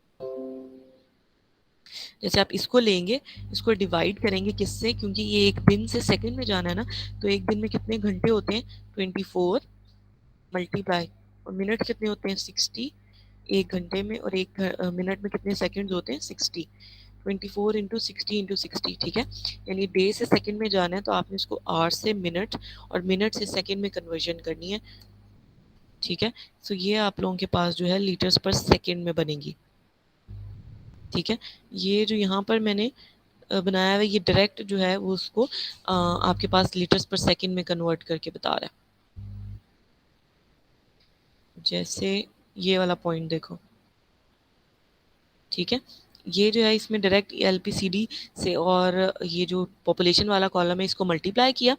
जैसे आप इसको लेंगे, इसको डिवाइड करेंगे किससे, क्योंकि ये एक दिन से सेकंड में जाना है ना, तो एक दिन में कितने घंटे होते हैं, 24 मल्टीप्लाई, और मिनट कितने होते हैं, 60 एक घंटे में, और एक मिनट में कितने सेकंड्स होते हैं, 60। 24 × 60 × 60, ठीक है। यानी डे से सेकंड में जाना है तो आपने इसको आवर से मिनट और मिनट से सेकंड में कन्वर्जन करनी है, ठीक है। सो ये आप लोगों के पास जो है लीटर्स पर सेकंड में बनेगी, ठीक है। ये जो यहाँ पर मैंने बनाया हुआ है ये डायरेक्ट जो है वो उसको आपके पास लीटर्स पर सेकंड में कन्वर्ट करके बता रहा है। जैसे ये वाला पॉइंट देखो, ठीक है। ये जो है इसमें डायरेक्ट एलपीसीडी से, और ये जो पॉपुलेशन वाला कॉलम है इसको मल्टीप्लाई किया,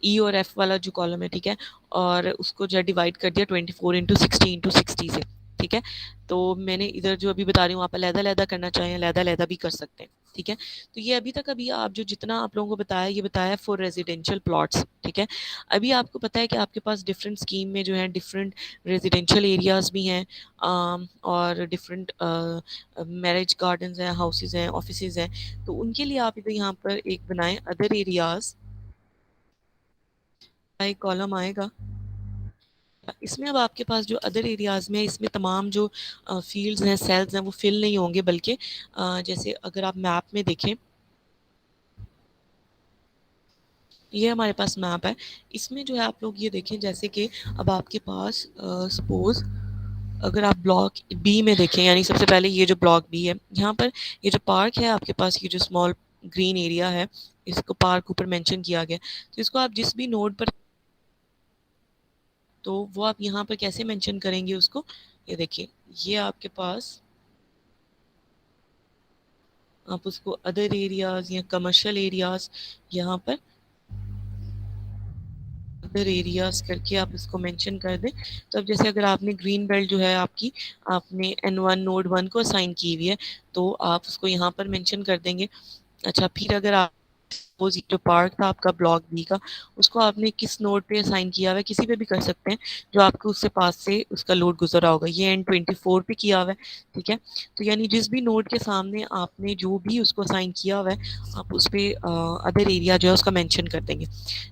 ई और एफ वाला जो कॉलम है, ठीक है, और उसको जो है डिवाइड कर दिया 24 × 60 × 60 से, ठीक है। तो मैंने इधर जो अभी बता रही हूँ आप अलहदा-अलहदा करना चाहें अलहदा-अलहदा भी कर सकते हैं, ठीक है। तो ये अभी आप जो जितना आप लोगों को बताया ये बताया फॉर रेजिडेंशियल प्लॉट्स, ठीक है। अभी आपको पता है कि आपके पास डिफरेंट स्कीम में जो है डिफरेंट रेजिडेंशियल एरियाज भी हैं, और डिफरेंट मैरिज गार्डन्स हैं, हाउसेज हैं, ऑफिसेज हैं, तो उनके लिए आप इधर यहाँ पर एक बनाएं अदर एरियाज, एक कॉलम आएगा। इसमें अब आपके पास जो अदर एरियाज में इसमें तमाम जो फील्ड्स हैं, सेल्स हैं, वो फिल नहीं होंगे, बल्कि जैसे अगर आप मैप में देखें, ये हमारे पास मैप है, इसमें जो है आप लोग ये देखें, जैसे कि अब आपके पास सपोज अगर आप ब्लॉक बी में देखें, यानी सबसे पहले ये जो ब्लॉक बी है, यहाँ पर ये जो पार्क है आपके पास, ये जो स्मॉल ग्रीन एरिया है, इसको पार्क ऊपर मेंशन किया गया, तो इसको आप जिस भी नोड पर, तो वो आप यहाँ पर कैसे मेंशन करेंगे उसको, ये देखिए, ये आपके पास आप उसको अदर एरियाज या कमर्शियल एरियाज, यहाँ पर अदर एरियाज करके आप इसको मेंशन कर दें। तो अब जैसे अगर आपने ग्रीन बेल्ट जो है आपकी, आपने N1 नोड 1 को असाइन की हुई है, तो आप उसको यहाँ पर मेंशन कर देंगे। अच्छा, फिर अगर आप सपोज जो पार्क था आपका ब्लॉक बी का, उसको आपने किस नोड पे असाइन किया हुआ है, किसी पे भी कर सकते हैं जो आपको उससे पास से उसका लोड गुजरा होगा, ये N24 पे किया हुआ है, ठीक है। तो यानी जिस भी नोड के सामने आपने जो भी उसको असाइन किया हुआ है, आप उस पर अदर एरिया जो है उसका मेंशन कर देंगे।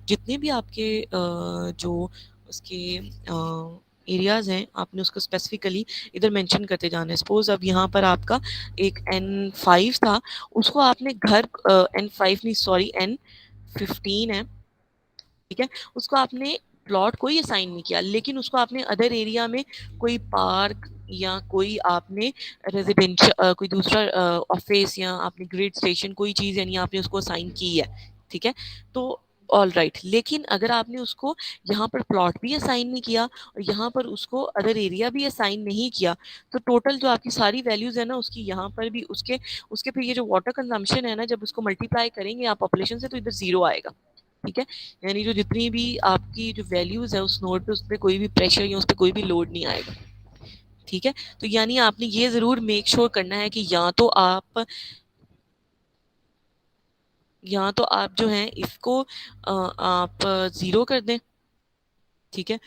जितने भी आपके जो उसके एरियाज हैं आपने उसको स्पेसिफिकली इधर मेंशन करते जाना है। सपोज अब यहाँ पर आपका एक N5 था, उसको आपने घर N5 नहीं, सॉरी N15 है, ठीक है, उसको आपने प्लॉट कोई असाइन नहीं किया, लेकिन उसको आपने अदर एरिया में कोई पार्क या कोई आपने रेजिडेंशियल कोई दूसरा ऑफिस या आपने ग्रिड स्टेशन कोई चीज़ यानी आपने उसको असाइन की है, ठीक है। तो ऑल राइट, लेकिन अगर आपने उसको यहाँ पर प्लॉट भी असाइन नहीं किया और यहाँ पर उसको अदर एरिया भी असाइन नहीं किया, तो टोटल जो आपकी सारी वैल्यूज है ना उसकी यहाँ पर भी उसके उसके फिर ये जो वाटर कंजम्पशन है ना, जब उसको मल्टीप्लाई करेंगे आप पॉपुलेशन से, तो इधर जीरो आएगा। ठीक है, यानी जो जितनी भी आपकी जो वैल्यूज है उस नोड पे, उस पर कोई भी प्रेशर या उस पर कोई भी लोड नहीं आएगा। ठीक है, तो यानी आपने ये जरूर मेक श्योर करना है कि या तो आप जो है इसको आप जीरो कर दें। ठीक है,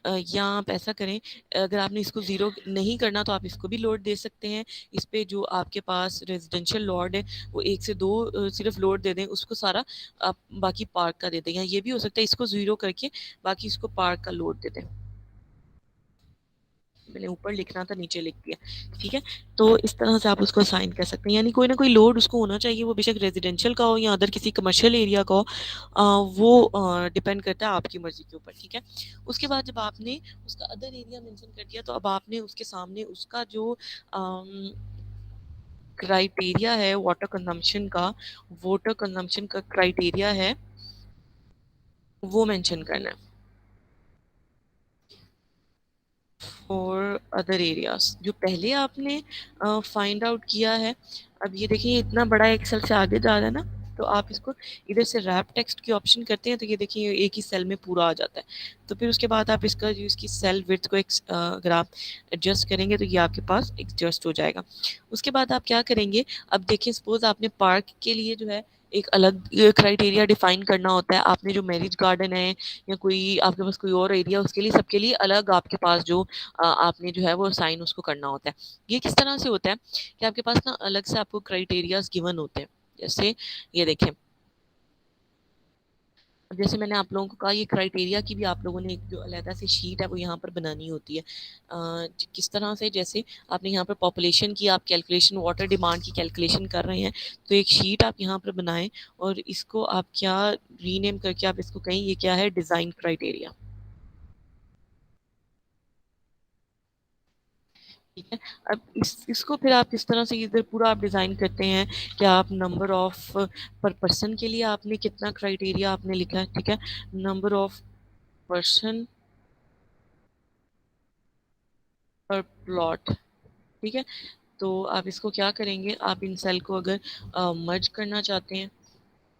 या आप ऐसा करें, अगर आपने इसको ज़ीरो नहीं करना तो आप इसको भी लोड दे सकते हैं। इस पे जो आपके पास रेजिडेंशियल लोड है वो 1 से 2 सिर्फ लोड दे दें, उसको सारा आप बाकी पार्क का दे दें। या ये भी हो सकता है इसको ज़ीरो करके बाकी इसको पार्क का लोड दे दें। मैंने ऊपर लिखना था, नीचे लिख दिया। ठीक है, तो इस तरह से आप उसको असाइन कर सकते हैं, यानी कोई ना कोई लोड उसको होना चाहिए, वो बेशक रेजिडेंशियल का हो या अदर किसी कमर्शियल एरिया का हो, वो डिपेंड करता है आपकी मर्जी के ऊपर। ठीक है, उसके बाद जब आपने उसका अदर एरिया मेंशन कर दिया, तो अब आपने उसके सामने उसका जो क्राइटेरिया है वाटर कंजम्पशन का क्राइटेरिया है वो मेंशन करना है फॉर अदर एरियाज, जो पहले आपने फाइंड आउट किया है। अब ये देखिए इतना बड़ा एक्सेल से आगे जा रहा है ना, तो आप इसको इधर से रैप टेक्स्ट की ऑप्शन करते हैं, तो ये देखिए एक ही सेल में पूरा आ जाता है। तो फिर उसके बाद आप इसका जो इसकी सेल विड्थ को अगर आप एडजस्ट करेंगे तो ये आपके पास एडजस्ट हो जाएगा। उसके बाद आप क्या करेंगे, अब देखिए सपोज आपने पार्क के लिए जो है एक अलग क्राइटेरिया डिफाइन करना होता है। आपने जो मैरिज गार्डन है या कोई आपके पास कोई और एरिया, उसके लिए सबके लिए अलग आपके पास जो आपने जो है वो साइन उसको करना होता है। ये किस तरह से होता है कि आपके पास ना अलग से आपको क्राइटेरियाज गिवन होते हैं। जैसे ये देखें, जैसे मैंने आप लोगों को कहा, ये क्राइटेरिया की भी आप लोगों ने एक जो अलहदा से शीट है वो यहाँ पर बनानी होती है। किस तरह से, जैसे आपने यहाँ पर पॉपुलेशन की आप कैलकुलेशन, वाटर डिमांड की कैलकुलेशन कर रहे हैं, तो एक शीट आप यहाँ पर बनाएं और इसको आप क्या रीनेम करके आप इसको कहें, ये क्या है, डिज़ाइन क्राइटेरिया। ठीक है, अब इसको फिर आप किस तरह से इधर पूरा आप डिज़ाइन करते हैं कि आप नंबर ऑफ पर पर्सन के लिए आपने कितना क्राइटेरिया आपने लिखा है। ठीक है, नंबर ऑफ पर्सन पर प्लॉट। ठीक है, तो आप इसको क्या करेंगे, आप इन सेल को अगर मर्ज करना चाहते हैं,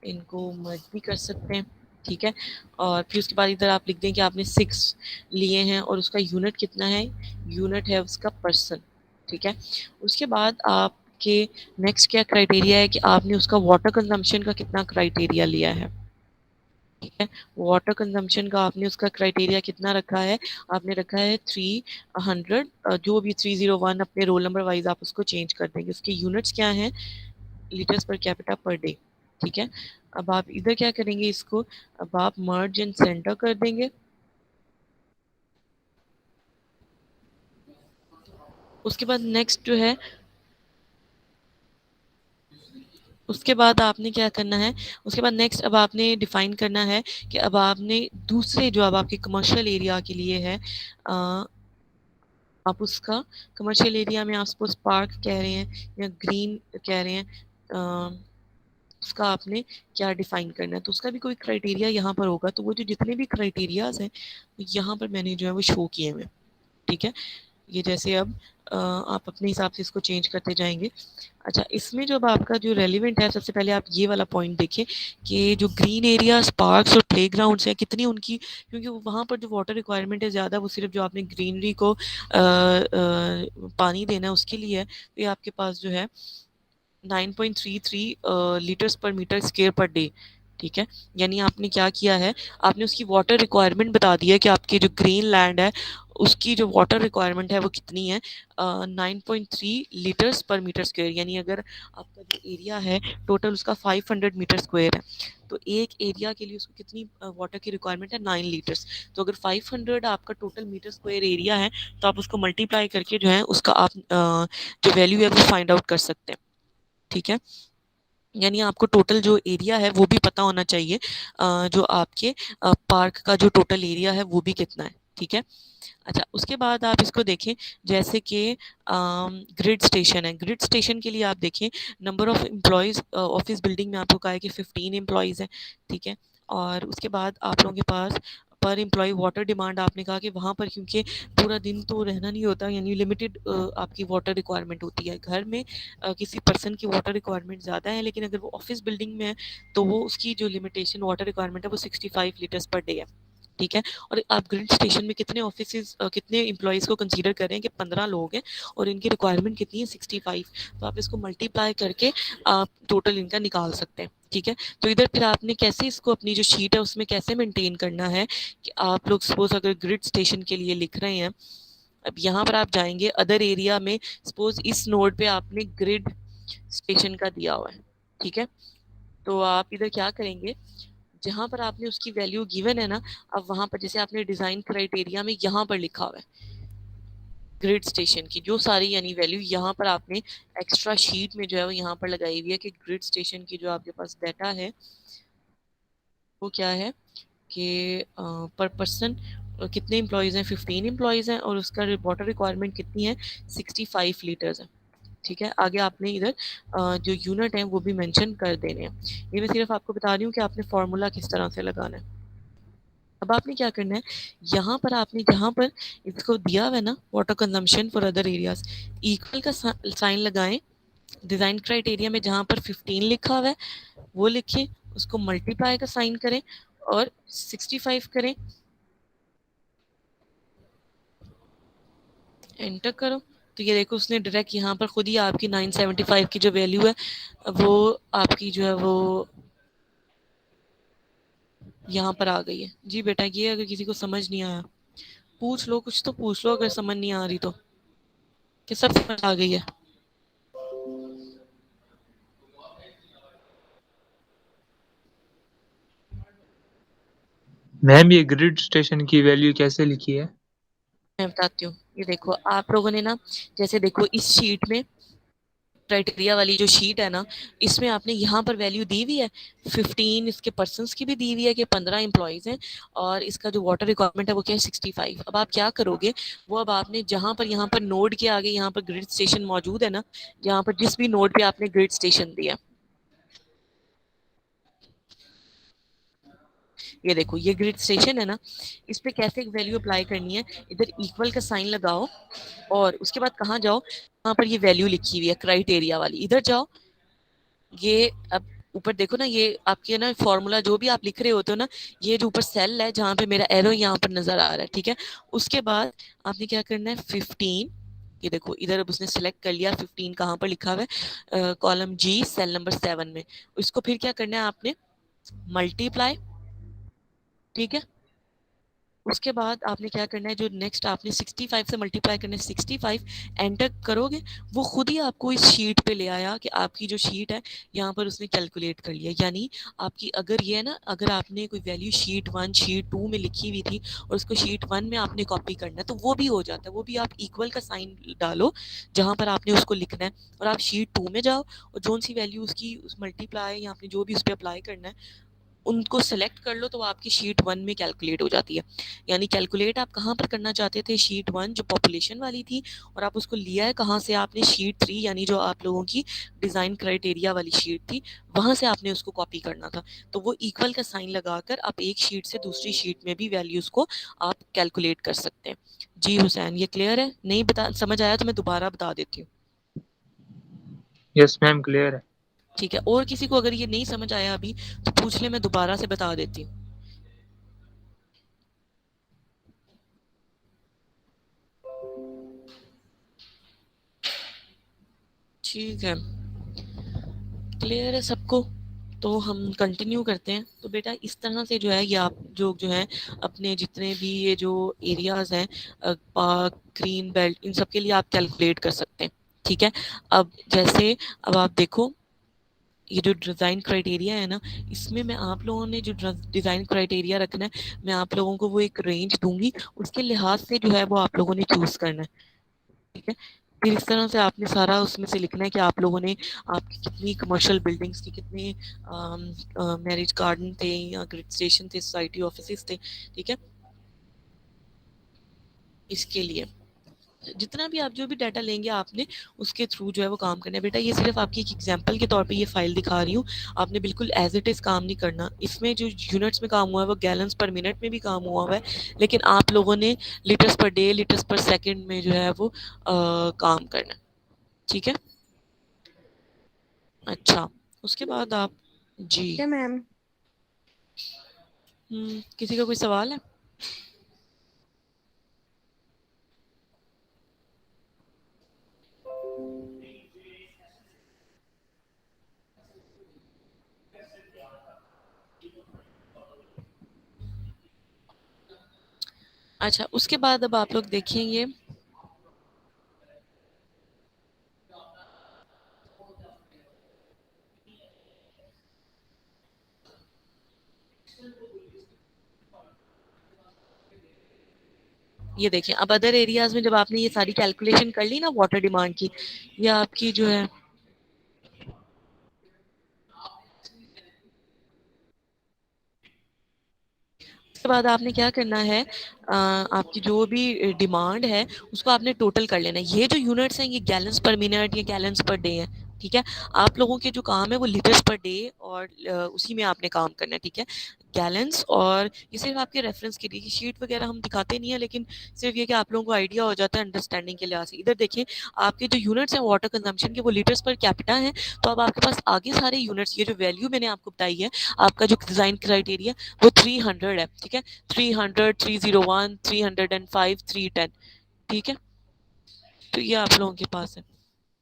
इनको मर्ज भी कर सकते हैं। ठीक है, और फिर उसके बाद इधर आप लिख दें कि आपने 6 लिए हैं और उसका यूनिट कितना है, यूनिट है उसका पर्सन। ठीक है, उसके बाद आपके नेक्स्ट क्या क्राइटेरिया है कि आपने उसका वाटर कंजम्पशन का कितना क्राइटेरिया लिया है। ठीक है, वाटर कंजम्पशन का आपने उसका क्राइटेरिया कितना रखा है, आपने रखा है 300, जो भी 301 अपने रोल नंबर वाइज आप उसको चेंज कर देंगे। उसके यूनिट्स क्या हैं, litres per capita per day. ठीक है, अब आप इधर क्या करेंगे, इसको अब आप मर्ज एंड सेंटर कर देंगे। उसके बाद नेक्स्ट जो है, उसके बाद आपने क्या करना है, उसके बाद नेक्स्ट अब आपने डिफाइन करना है कि अब आपने दूसरे जो अब आपके कमर्शियल एरिया के लिए है, आप उसका कमर्शियल एरिया में आप सपोज पार्क कह रहे हैं या ग्रीन कह रहे हैं, उसका आपने क्या डिफाइन करना है, तो उसका भी कोई क्राइटेरिया यहाँ पर होगा। तो वो जो जितने भी क्राइटेरियाज हैं यहाँ पर मैंने जो है वो शो किए हुए। ठीक है, ये जैसे अब आप अपने हिसाब से इसको चेंज करते जाएंगे। अच्छा, इसमें जो अब आपका जो रेलिवेंट है, सबसे पहले आप ये वाला पॉइंट देखिए कि जो ग्रीन एरियाज, पार्क्स और प्लेग्राउंड्स हैं कितनी उनकी, क्योंकि वहाँ पर जो वाटर रिक्वायरमेंट है ज़्यादा, वो सिर्फ जो आपने ग्रीनरी को पानी देना है उसके लिए है। तो ये आपके पास जो है 9.33 लीटर्स पर मीटर स्क्वायर पर डे। ठीक है, यानी आपने क्या किया है, आपने उसकी वाटर रिक्वायरमेंट बता दी है कि आपकी जो ग्रीन लैंड है उसकी जो वाटर रिक्वायरमेंट है वो कितनी है, 9.3 लीटर्स पर मीटर स्क्वायर। यानी अगर आपका जो एरिया है टोटल उसका 500 मीटर स्क्वायर है, तो एक एरिया के लिए उसको कितनी वाटर की रिक्वायरमेंट है, 9 लीटर्स। तो अगर 500 आपका टोटल मीटर स्क्वायर एरिया है, तो आप उसको मल्टीप्लाई करके जो है उसका आप जो वैल्यू है वो फाइंड आउट कर सकते हैं। ठीक है, यानी आपको टोटल जो एरिया है वो भी पता होना चाहिए, जो आपके पार्क का जो टोटल एरिया है वो भी कितना है। ठीक है, अच्छा, उसके बाद आप इसको देखें, जैसे कि ग्रिड स्टेशन है, ग्रिड स्टेशन के लिए आप देखें number of employees, office building में आपको कहा है कि 15 एम्प्लॉयज़ हैं। ठीक है, और उसके बाद आप लोगों के पास पर एम्प्लॉय वाटर डिमांड आपने कहा कि वहाँ पर क्योंकि पूरा दिन तो रहना नहीं होता, यानी लिमिटेड आपकी वाटर रिक्वायरमेंट होती है। घर में किसी पर्सन की वाटर रिक्वायरमेंट ज़्यादा है, लेकिन अगर वो ऑफिस बिल्डिंग में है तो वो उसकी जो लिमिटेशन वाटर रिक्वायरमेंट है वो 65 लीटर्स पर डे है। ठीक है। और आप ग्रिड स्टेशन में कितने ऑफिस कितने एम्प्लॉयज़ को कंसीडर करें कि 15 लोग हैं और इनकी रिक्वायरमेंट कितनी है 65, तो आप इसको मल्टीप्लाई करके आप टोटल इनका निकाल सकते हैं। ठीक है। तो इधर फिर आपने कैसे इसको अपनी जो शीट है उसमें कैसे मेंटेन करना है कि आप लोग सपोज अगर ग्रिड स्टेशन के लिए लिख रहे हैं, अब यहाँ पर आप जाएंगे अदर एरिया में, सपोज इस नोड पे आपने ग्रिड स्टेशन का दिया हुआ है। ठीक है। तो आप इधर क्या करेंगे, जहां पर आपने उसकी वैल्यू गिवन है ना, अब वहां पर जैसे आपने डिजाइन क्राइटेरिया में यहाँ पर लिखा हुआ है ग्रिड स्टेशन की जो सारी यानी वैल्यू, यहाँ पर आपने एक्स्ट्रा शीट में जो है वो यहाँ पर लगाई हुई है कि ग्रिड स्टेशन की जो आपके पास डाटा है वो क्या है कि पर पर्सन कितने एम्प्लॉयज़ हैं, 15 एम्प्लॉयज़ हैं और उसका वाटर रिक्वायरमेंट कितनी है 65 लीटर्स है। ठीक है। आगे आपने इधर जो यूनिट है वो भी मेंशन कर देने हैं। ये मैं सिर्फ आपको बता रही हूँ कि आपने फार्मूला किस तरह से लगाना है। अब आपने क्या करना है, यहाँ पर आपने जहाँ पर इसको दिया हुआ है ना water consumption for other areas, equal का साइन लगाएं। डिजाइन क्राइटेरिया में जहाँ पर 15 लिखा हुआ है वो लिखिए, उसको मल्टीप्लाई का साइन करें और 65 करें, एंटर करो। तो ये देखो उसने डायरेक्ट यहाँ पर खुद ही आपकी 975 की जो वैल्यू है वो आपकी जो है वो यहाँ पर आ गई है। जी बेटा, ये अगर किसी को समझ नहीं आया पूछ लो, कुछ तो पूछ लो अगर समझ नहीं आ रही तो, कि सब समझ आ गई है। मैम ये ग्रिड स्टेशन की वैल्यू कैसे लिखी है? मैं बताती हूँ। ये देखो आप लोगों ने ना, जैसे देखो इस शीट में क्राइटेरिया वाली जो शीट है ना, इसमें आपने यहाँ पर वैल्यू दी हुई है 15, इसके पर्सन्स की भी दी हुई है कि 15 एम्प्लॉयज़ हैं और इसका जो वाटर रिक्वायरमेंट है वो क्या है 65। अब आप क्या करोगे, वो अब आपने जहाँ पर यहाँ पर नोड के आगे यहाँ पर ग्रिड स्टेशन मौजूद है ना, जहाँ पर जिस भी नोड पे आपने ग्रिड स्टेशन दिया, ये देखो ये ग्रिड स्टेशन है ना, इस पे कैसे एक वैल्यू अप्लाई करनी है, इधर इक्वल का साइन लगाओ और उसके बाद कहाँ जाओ, यहाँ पर ये वैल्यू लिखी हुई है क्राइटेरिया वाली, इधर जाओ। ये अब ऊपर देखो ना, ये आपके ना फॉर्मूला जो भी आप लिख रहे होते हो ना, ये जो ऊपर सेल है जहाँ पे मेरा एरो यहाँ पर नजर आ रहा है। ठीक है। उसके बाद आपने क्या करना है 15, ये देखो इधर अब उसने सेलेक्ट कर लिया 15 कहाँ पर लिखा हुआ है, कॉलम जी सेल नंबर 7 में। इसको फिर क्या करना है आपने मल्टीप्लाई। ठीक है। उसके बाद आपने क्या करना है, जो नेक्स्ट आपने 65 से मल्टीप्लाई करना है 65, एंटर करोगे वो खुद ही आपको इस शीट पे ले आया कि आपकी जो शीट है यहाँ पर उसने कैलकुलेट कर लिया। यानी आपकी अगर ये है ना, अगर आपने कोई वैल्यू शीट 1 शीट 2 में लिखी हुई थी और उसको शीट 1 में आपने कॉपी करना है तो वो भी हो जाता है, वो भी आप इक्वल का साइन डालो जहाँ पर आपने उसको लिखना है और आप शीट 2 में जाओ और जोन सी वैल्यू उसकी उस मल्टीप्लाई या आपने जो भी उस पर अप्लाई करना है उनको सेलेक्ट कर लो तो वो आपकी शीट 1 में कैलकुलेट हो जाती है। यानी कैलकुलेट आप कहाँ पर करना चाहते थे, शीट 1 जो पॉपुलेशन वाली थी, और आप उसको लिया है कहाँ से, आपने शीट 3 यानी जो आप लोगों की डिज़ाइन क्राइटेरिया वाली शीट थी वहाँ से आपने उसको कॉपी करना था। तो वो इक्वल का साइन लगाकर आप एक शीट से दूसरी शीट में भी वैल्यूज़ को आप कैलकुलेट कर सकते हैं। जी हुसैन, ये क्लियर है? नहीं बता समझ आया तो मैं दोबारा बता देती हूँ। यस मैम क्लियर है। ठीक है। और किसी को अगर ये नहीं समझ आया अभी तो पूछ ले, मैं दोबारा से बता देती हूँ। ठीक है, क्लियर है सबको? तो हम कंटिन्यू करते हैं। तो बेटा इस तरह से जो है ये आप जो है अपने जितने भी ये जो एरियाज हैं पार्क ग्रीन बेल्ट इन सब के लिए आप कैलकुलेट कर सकते हैं। ठीक है। अब जैसे अब आप देखो ये जो डिज़ाइन क्राइटेरिया है ना, इसमें मैं आप लोगों ने जो डिज़ाइन क्राइटेरिया रखना है मैं आप लोगों को वो एक रेंज दूंगी, उसके लिहाज से जो है वो आप लोगों ने चूज़ करना है। ठीक है। फिर इस तरह से आपने सारा उसमें से लिखना है कि आप लोगों ने आपकी कितनी कमर्शियल बिल्डिंग्स थी, कितने मैरिज गार्डन थे या ग्रिड स्टेशन थे, सोसाइटी ऑफिसेज थे। ठीक है। इसके लिए जितना भी आप जो भी डाटा लेंगे आपने उसके थ्रू जो है वो काम करना है। बेटा ये सिर्फ आपकी एक एग्जांपल के तौर पे ये फाइल दिखा रही हूँ, आपने बिल्कुल एज इट इज़ काम नहीं करना। इसमें जो यूनिट्स में काम हुआ है वो गैलन्स पर मिनट में भी काम हुआ हुआ है, लेकिन आप लोगों ने लीटर्स पर डे, लीटर्स पर सेकेंड में जो है वो काम करना है। ठीक है, अच्छा उसके बाद आप जी ठीक है मैम। किसी का कोई सवाल है? अच्छा उसके बाद अब आप लोग देखेंगे ये देखिए, अब अदर एरियाज में जब आपने ये सारी कैलकुलेशन कर ली ना वाटर डिमांड की, ये आपकी जो है उसके बाद आपने क्या करना है, आपकी जो भी डिमांड है उसको आपने टोटल कर लेना है। ये जो यूनिट्स हैं ये गैलन्स पर मिनट या गैलन्स पर डे है। ठीक है, आप लोगों के जो काम है वो लीटर्स पर डे और उसी में आपने काम करना है। ठीक है, गैलन्स, और ये सिर्फ आपके रेफरेंस के लिए, शीट वगैरह हम दिखाते नहीं है, लेकिन सिर्फ ये कि आप लोगों को आइडिया हो जाता है अंडरस्टैंडिंग के लिहाज से। इधर देखिए आपके जो यूनिट्स हैं वाटर कंजम्पशन के वो लीटर्स पर कैपिटा है, तो अब आपके पास आगे सारे यूनिट्स, ये जो वैल्यू मैंने आपको बताई है, आपका जो डिजाइन क्राइटेरिया वो 300 है। ठीक है, 300, 301, 305, 310। ठीक है, तो ये आप लोगों के पास है।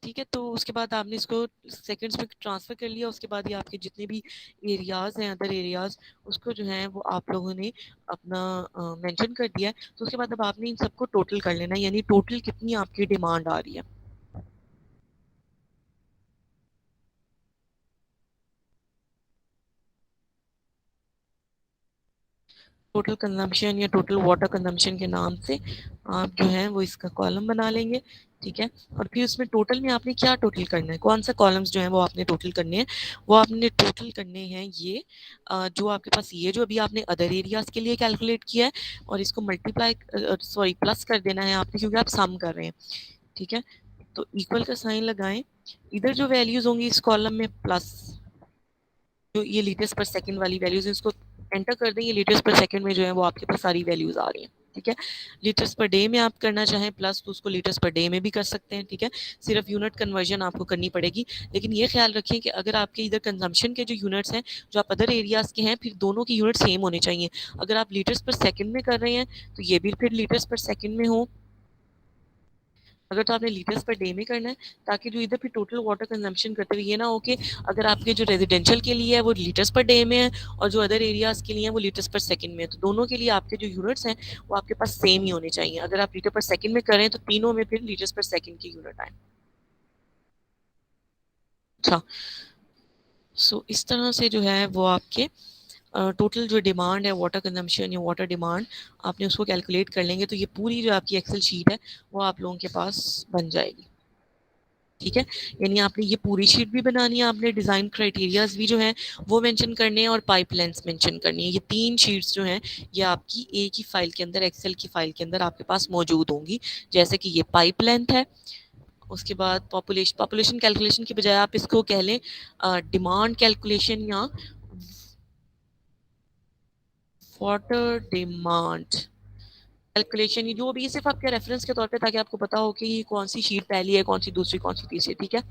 ठीक है, तो उसके बाद आपने इसको सेकंड्स में ट्रांसफर कर लिया। उसके बाद ये आपके जितने भी एरियाज हैं, अदर एरियाज, उसको जो है वो आप लोगों ने अपना मेंशन कर दिया है। तो उसके बाद अब आपने इन सबको टोटल कर लेना है, यानी टोटल कितनी आपकी डिमांड आ रही है। टोटल कंजम्पशन या टोटल वाटर कंजम्पशन के नाम से आप जो है वो इसका कॉलम बना लेंगे। ठीक है, और फिर उसमें टोटल में आपने क्या टोटल करना है, कौन सा कॉलम्स जो है वो आपने टोटल करने हैं, वो आपने टोटल करने हैं ये जो आपके पास ये जो अभी आपने अदर एरियाज के लिए कैलकुलेट किया है, और इसको मल्टीप्लाई सॉरी प्लस कर देना है आपने, क्योंकि आप सम कर रहे हैं। ठीक है, तो इक्वल का साइन लगाएं, इधर जो वैल्यूज होंगी इस कॉलम में प्लस, जो ये लीटर्स पर सेकंड वाली वैल्यूज है इसको एंटर कर देंगे। लीटर्स पर सेकंड में जो है वो आपके पास सारी वैल्यूज आ रही हैं। ठीक है, लीटर्स पर डे में आप करना चाहें प्लस तो उसको लीटर्स पर डे में भी कर सकते हैं। ठीक है, सिर्फ यूनिट कन्वर्जन आपको करनी पड़ेगी, लेकिन ये ख्याल रखें कि अगर आपके इधर कंजम्पशन के जो यूनिट्स हैं जो आप अदर एरियाज के हैं, फिर दोनों की यूनिट सेम होने चाहिए। अगर आप लीटर्स पर सेकंड में कर रहे हैं तो ये भी फिर लीटर्स पर सेकंड में हो, अगर तो आपने लीटर्स पर डे में करना है, ताकि जो इधर फिर टोटल वाटर कंजम्पशन करते हुए ये ना हो कि अगर आपके जो रेजिडेंशियल के लिए है वो लीटर्स पर डे में है और जो अदर एरियाज के लिए है वो लीटर्स पर सेकंड में है, तो दोनों के लिए आपके जो यूनिट्स हैं वो आपके पास सेम ही होने चाहिए। अगर आप लीटर पर सेकंड में करें तो तीनों में फिर लीटर्स पर सेकंड की यूनिट आए। अच्छा, सो इस तरह से जो है वो आपके टोटल जो डिमांड है वाटर कंजम्पशन या वाटर डिमांड, आपने उसको कैलकुलेट कर लेंगे तो ये पूरी जो आपकी एक्सेल शीट है वो आप लोगों के पास बन जाएगी। ठीक है, यानी आपने ये पूरी शीट भी बनानी है, आपने डिज़ाइन क्राइटेरियाज भी जो है वो मेंशन करने हैं और पाइपलाइंस मेंशन करनी है। ये तीन शीट्स जो हैं ये आपकी एक ही फाइल के अंदर, एक्सेल की फाइल के अंदर आपके पास मौजूद होंगी। जैसे कि ये पाइप लेंथ है, उसके बाद पॉपुलेशन कैलकुलेशन की बजाय आप इसको कह लें डिमांड कैलकुलेशन या वाटर डिमांड कैलकुलेशन, ये जो भी, ये सिर्फ आपके रेफरेंस के तौर पे, ताकि आपको पता हो कि ये कौन सी शीट पहली है, कौन सी दूसरी, कौन सी तीसरी। ठीक है,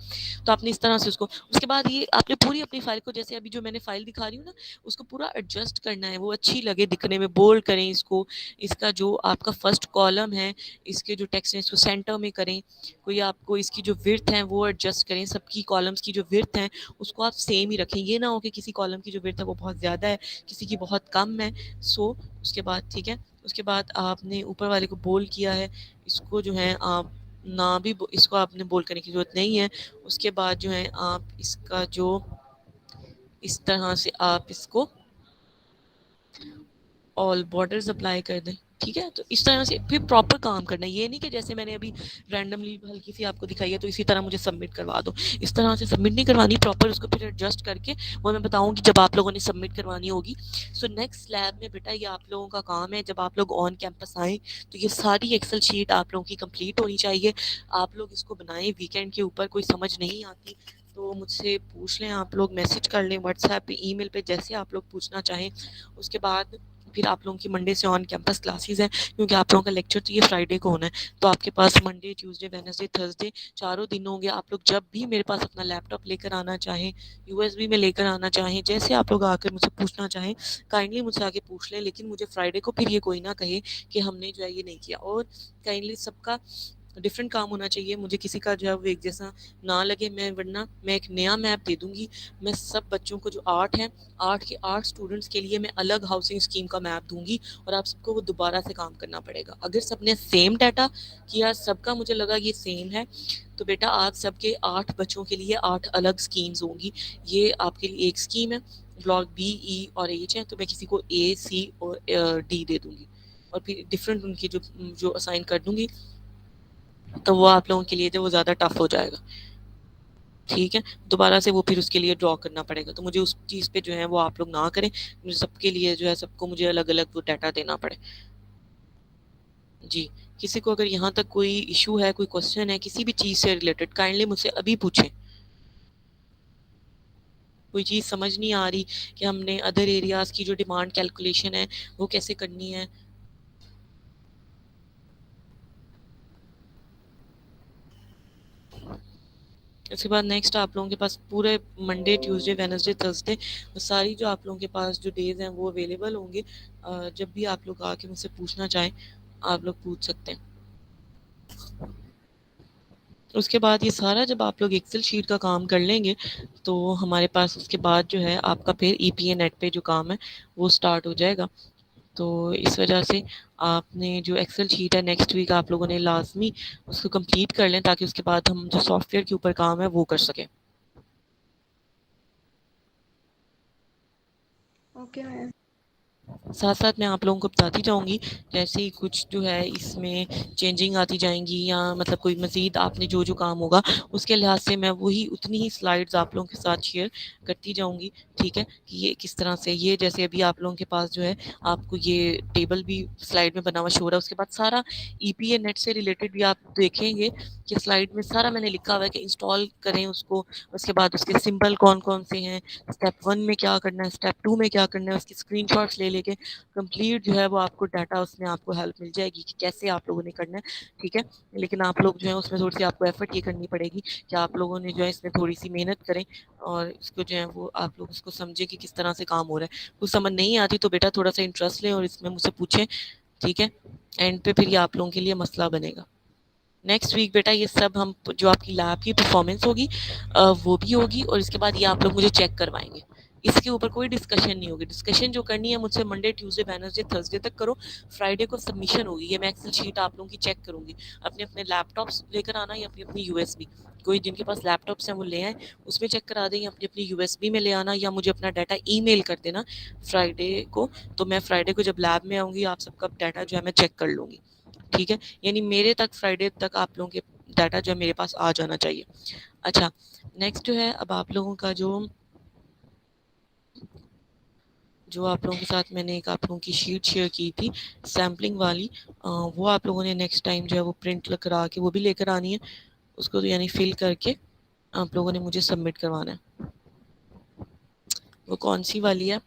तो आपने इस तरह से उसको, उसके बाद ये आपने पूरी अपनी फाइल को, जैसे अभी जो मैंने फाइल दिखा रही हूँ ना, उसको पूरा एडजस्ट करना है, वो अच्छी लगे दिखने में, बोल्ड करें इसको। इसका जो आपका फर्स्ट कॉलम है, इसके जो टेक्स्ट है इसको सेंटर में करें। कोई आपको इसकी जो विर्थ है वो एडजस्ट करें, सबकी कॉलम्स की जो विर्थ है उसको आप सेम ही रखें। ये ना हो कि किसी कॉलम की जो विर्थ है वो बहुत ज़्यादा है, किसी की बहुत कम है। सो उसके बाद ठीक है, उसके बाद आपने ऊपर वाले को बोल्ड किया है, इसको जो है आप ना भी इसको आपने बोल्ड करने की ज़रूरत नहीं है। उसके बाद जो है आप इसका जो इस तरह से आप इसको ऑल बॉर्डर्स अप्लाई कर दें। ठीक है, तो इस तरह से फिर प्रॉपर काम करना है। ये नहीं कि जैसे मैंने अभी रैंडमली हल्की सी आपको दिखाई है तो इसी तरह मुझे सबमिट करवा दो। इस तरह से सबमिट नहीं करवानी, प्रॉपर उसको फिर एडजस्ट करके वो मैं बताऊंगी जब आप लोगों ने सबमिट करवानी होगी। सो नेक्स्ट लैब में बेटा ये आप लोगों का काम है, जब आप लोग ऑन कैंपस आएँ तो ये सारी एक्सेल शीट आप लोगों की कंप्लीट होनी चाहिए। आप लोग इसको बनाएं, वीकेंड के ऊपर कोई समझ नहीं आती तो मुझसे पूछ लें, आप लोग मैसेज कर लें व्हाट्सएप पे, ईमेल पे, जैसे आप लोग पूछना चाहें। उसके बाद फिर आप लोगों की मंडे से ऑन कैंपस क्लासेस हैं, क्योंकि आप लोगों का लेक्चर तो ये फ्राइडे को होना है, तो आपके पास मंडे, ट्यूसडे, वेडनेसडे, थर्सडे चारों दिन होंगे। आप लोग जब भी मेरे पास अपना लैपटॉप लेकर आना चाहें, यूएसबी में लेकर आना चाहें, जैसे आप लोग आकर मुझसे पूछना चाहें, काइंडली मुझसे आके पूछ लें। लेकिन मुझे फ्राइडे को फिर ये कोई ना कहे कि हमने जो है ये नहीं किया। और काइंडली सबका डिफरेंट काम होना चाहिए, मुझे किसी का जो है वो एक जैसा ना लगे। मैं वरना मैं एक नया मैप दे दूंगी, मैं सब बच्चों को जो 8 हैं, 8 के 8 स्टूडेंट्स के लिए मैं अलग हाउसिंग स्कीम का मैप दूंगी और आप सबको वो दोबारा से काम करना पड़ेगा। अगर सबने सेम डाटा किया, सबका मुझे लगा ये सेम है, तो बेटा आप सबके 8 बच्चों के लिए 8 अलग स्कीम्स होंगी। ये आपके लिए एक स्कीम है, ब्लॉक बी, ई और एच है, तो मैं किसी को ए, सी और डी दे दूंगी और फिर डिफरेंट उनकी जो जो असाइन कर दूंगी, तो वो आप लोगों के लिए जो वो ज़्यादा टफ हो जाएगा। ठीक है, दोबारा से वो फिर उसके लिए ड्रॉ करना पड़ेगा, तो मुझे उस चीज़ पे जो है वो आप लोग ना करें, मुझे सबके लिए जो है सबको मुझे अलग अलग वो डाटा देना पड़े। जी, किसी को अगर यहाँ तक कोई इशू है, कोई क्वेश्चन है किसी भी चीज़ से रिलेटेड, काइंडली मुझसे अभी पूछें। कोई चीज़ समझ नहीं आ रही कि हमने अदर एरियाज़ की जो डिमांड कैलकुलेशन है वो कैसे करनी है। उसके बाद नेक्स्ट आप लोगों के पास पूरे मंडे, ट्यूसडे, वेडनेसडे, थर्सडे सारी जो आप लोगों के पास जो डेज हैं वो अवेलेबल होंगे। जब भी आप लोग आके मुझसे पूछना चाहें आप लोग पूछ सकते हैं। उसके बाद ये सारा जब आप लोग एक्सेल शीट का काम कर लेंगे तो हमारे पास उसके बाद जो है आपका फिर ईपीए नेट पे जो काम है वो स्टार्ट हो जाएगा। तो इस वजह से आपने जो एक्सेल शीट है नेक्स्ट वीक आप लोगों ने लाजमी उसको कंप्लीट कर लें, ताकि उसके बाद हम जो सॉफ्टवेयर के ऊपर काम है वो कर सकें। Okay ma'am. साथ साथ मैं आप लोगों को बताती जाऊंगी जैसे ही कुछ जो है इसमें चेंजिंग आती जाएंगी, या मतलब कोई मज़ीद आपने जो जो काम होगा उसके लिहाज से मैं वही उतनी ही स्लाइड्स आप लोगों के साथ शेयर करती जाऊंगी। ठीक है, कि ये किस तरह से, ये जैसे अभी आप लोगों के पास जो है आपको ये टेबल भी स्लाइड में बना हुआ शो हो रहा है। उसके बाद सारा ईपीए नेट से रिलेटेड भी आप देखेंगे कि स्लाइड में सारा मैंने लिखा हुआ है कि इंस्टॉल करें उसको। उसके बाद उसके सिंबल कौन कौन से हैं, स्टेप 1 में क्या करना है, स्टेप 2 में क्या करना है, उसकी स्क्रीनशॉट्स ले लेके कंप्लीट जो है वो आपको डाटा उसमें आपको हेल्प मिल जाएगी कि कैसे आप लोगों ने करना है। ठीक है, लेकिन आप लोग जो है उसमें थोड़ी सी आपको एफर्ट ये करनी पड़ेगी कि आप लोगों ने जो है इसमें थोड़ी सी मेहनत करें और इसको जो है वो आप लोग उसको समझें कि किस तरह से काम हो रहा है। कुछ समझ नहीं आती तो बेटा थोड़ा सा इंटरेस्ट लें और इसमें मुझसे पूछें। ठीक है, एंड पे फिर ये आप लोगों के लिए मसला बनेगा। नेक्स्ट वीक बेटा ये सब हम जो आपकी लैब की परफॉर्मेंस होगी वो भी होगी, और इसके बाद ये आप लोग मुझे चेक करवाएंगे। इसके ऊपर कोई डिस्कशन नहीं होगी, डिस्कशन जो करनी है मुझसे मंडे, ट्यूसडे, वेडनेसडे, थर्सडे तक करो। फ्राइडे को सबमिशन होगी, ये मैं एक्सेल शीट आप लोगों की चेक करूंगी। अपने अपने लैपटॉप्स लेकर आना या अपनी अपनी यूएसबी, कोई जिनके पास लैपटॉप्स हैं वो ले आए, उसमें चेक करा दें, या अपनी अपनी यूएसबी में ले आना, या मुझे अपना डाटा ईमेल कर देना फ्राइडे को। तो मैं फ्राइडे को जब लैब में आऊँगी आप सबका डाटा जो है मैं चेक कर लूँगी। ठीक है, यानी मेरे तक फ्राइडे तक आप लोगों के डाटा जो है मेरे पास आ जाना चाहिए। अच्छा, नेक्स्ट जो है अब आप लोगों का जो जो आप लोगों के साथ मैंने एक आप लोगों की शीट शेयर की थी सैम्पलिंग वाली, वो आप लोगों ने नेक्स्ट टाइम जो है वो प्रिंट करा के वो भी लेकर आनी है। उसको तो यानी फिल करके आप लोगों ने मुझे सबमिट करवाना है। वो कौन सी वाली है?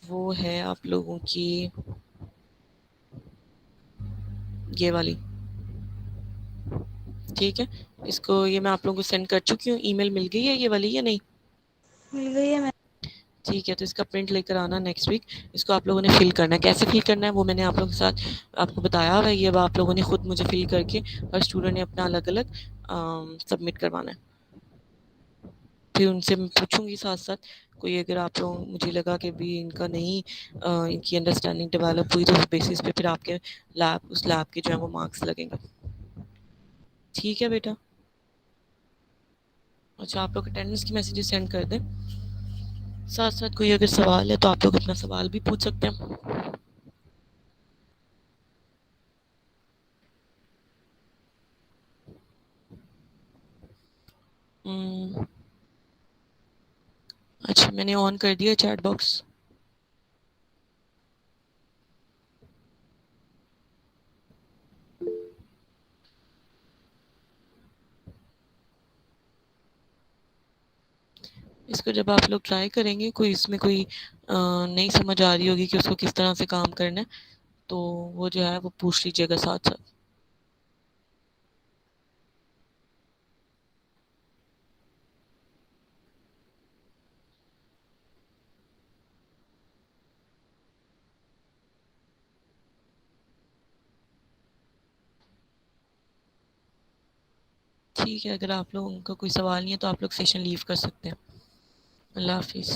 वो है आप लोगों की ये वाली। ठीक है, इसको ये मैं आप लोगों को सेंड कर चुकी हूँ, ईमेल मिल गई है ये वाली या नहीं? मिल गई है मैम। ठीक है, तो इसका प्रिंट लेकर आना नेक्स्ट वीक। इसको आप लोगों ने फिल करना है, कैसे फिल करना है वो मैंने आप लोगों के साथ आपको बताया हुआ है। ये आप लोगों ने खुद मुझे फिल करके हर स्टूडेंट ने अपना अलग अलग सबमिट करवाना है। फिर उनसे मैं पूछूंगी साथ साथ, कोई अगर आप लोग मुझे लगा कि भी इनका नहीं इनकी अंडरस्टैंडिंग डेवलप हुई, तो उस बेसिस पे फिर आपके लैब उस लैब के जो है वो मार्क्स लगेंगे। ठीक है बेटा। अच्छा, आप लोग अटेंडेंस की मैसेजेस सेंड कर दें। साथ साथ कोई अगर सवाल है तो आप लोग अपना सवाल भी पूछ सकते हैं। हम्म, अच्छा मैंने ऑन कर दिया चैट बॉक्स। इसको जब आप लोग ट्राई करेंगे, कोई इसमें कोई नहीं समझ आ रही होगी कि उसको किस तरह से काम करना है, तो वो जो है वो पूछ लीजिएगा साथ साथ। ठीक है, अगर आप लोगों का कोई सवाल नहीं है तो आप लोग सेशन लीव कर सकते हैं। अल्लाह हाफिज़।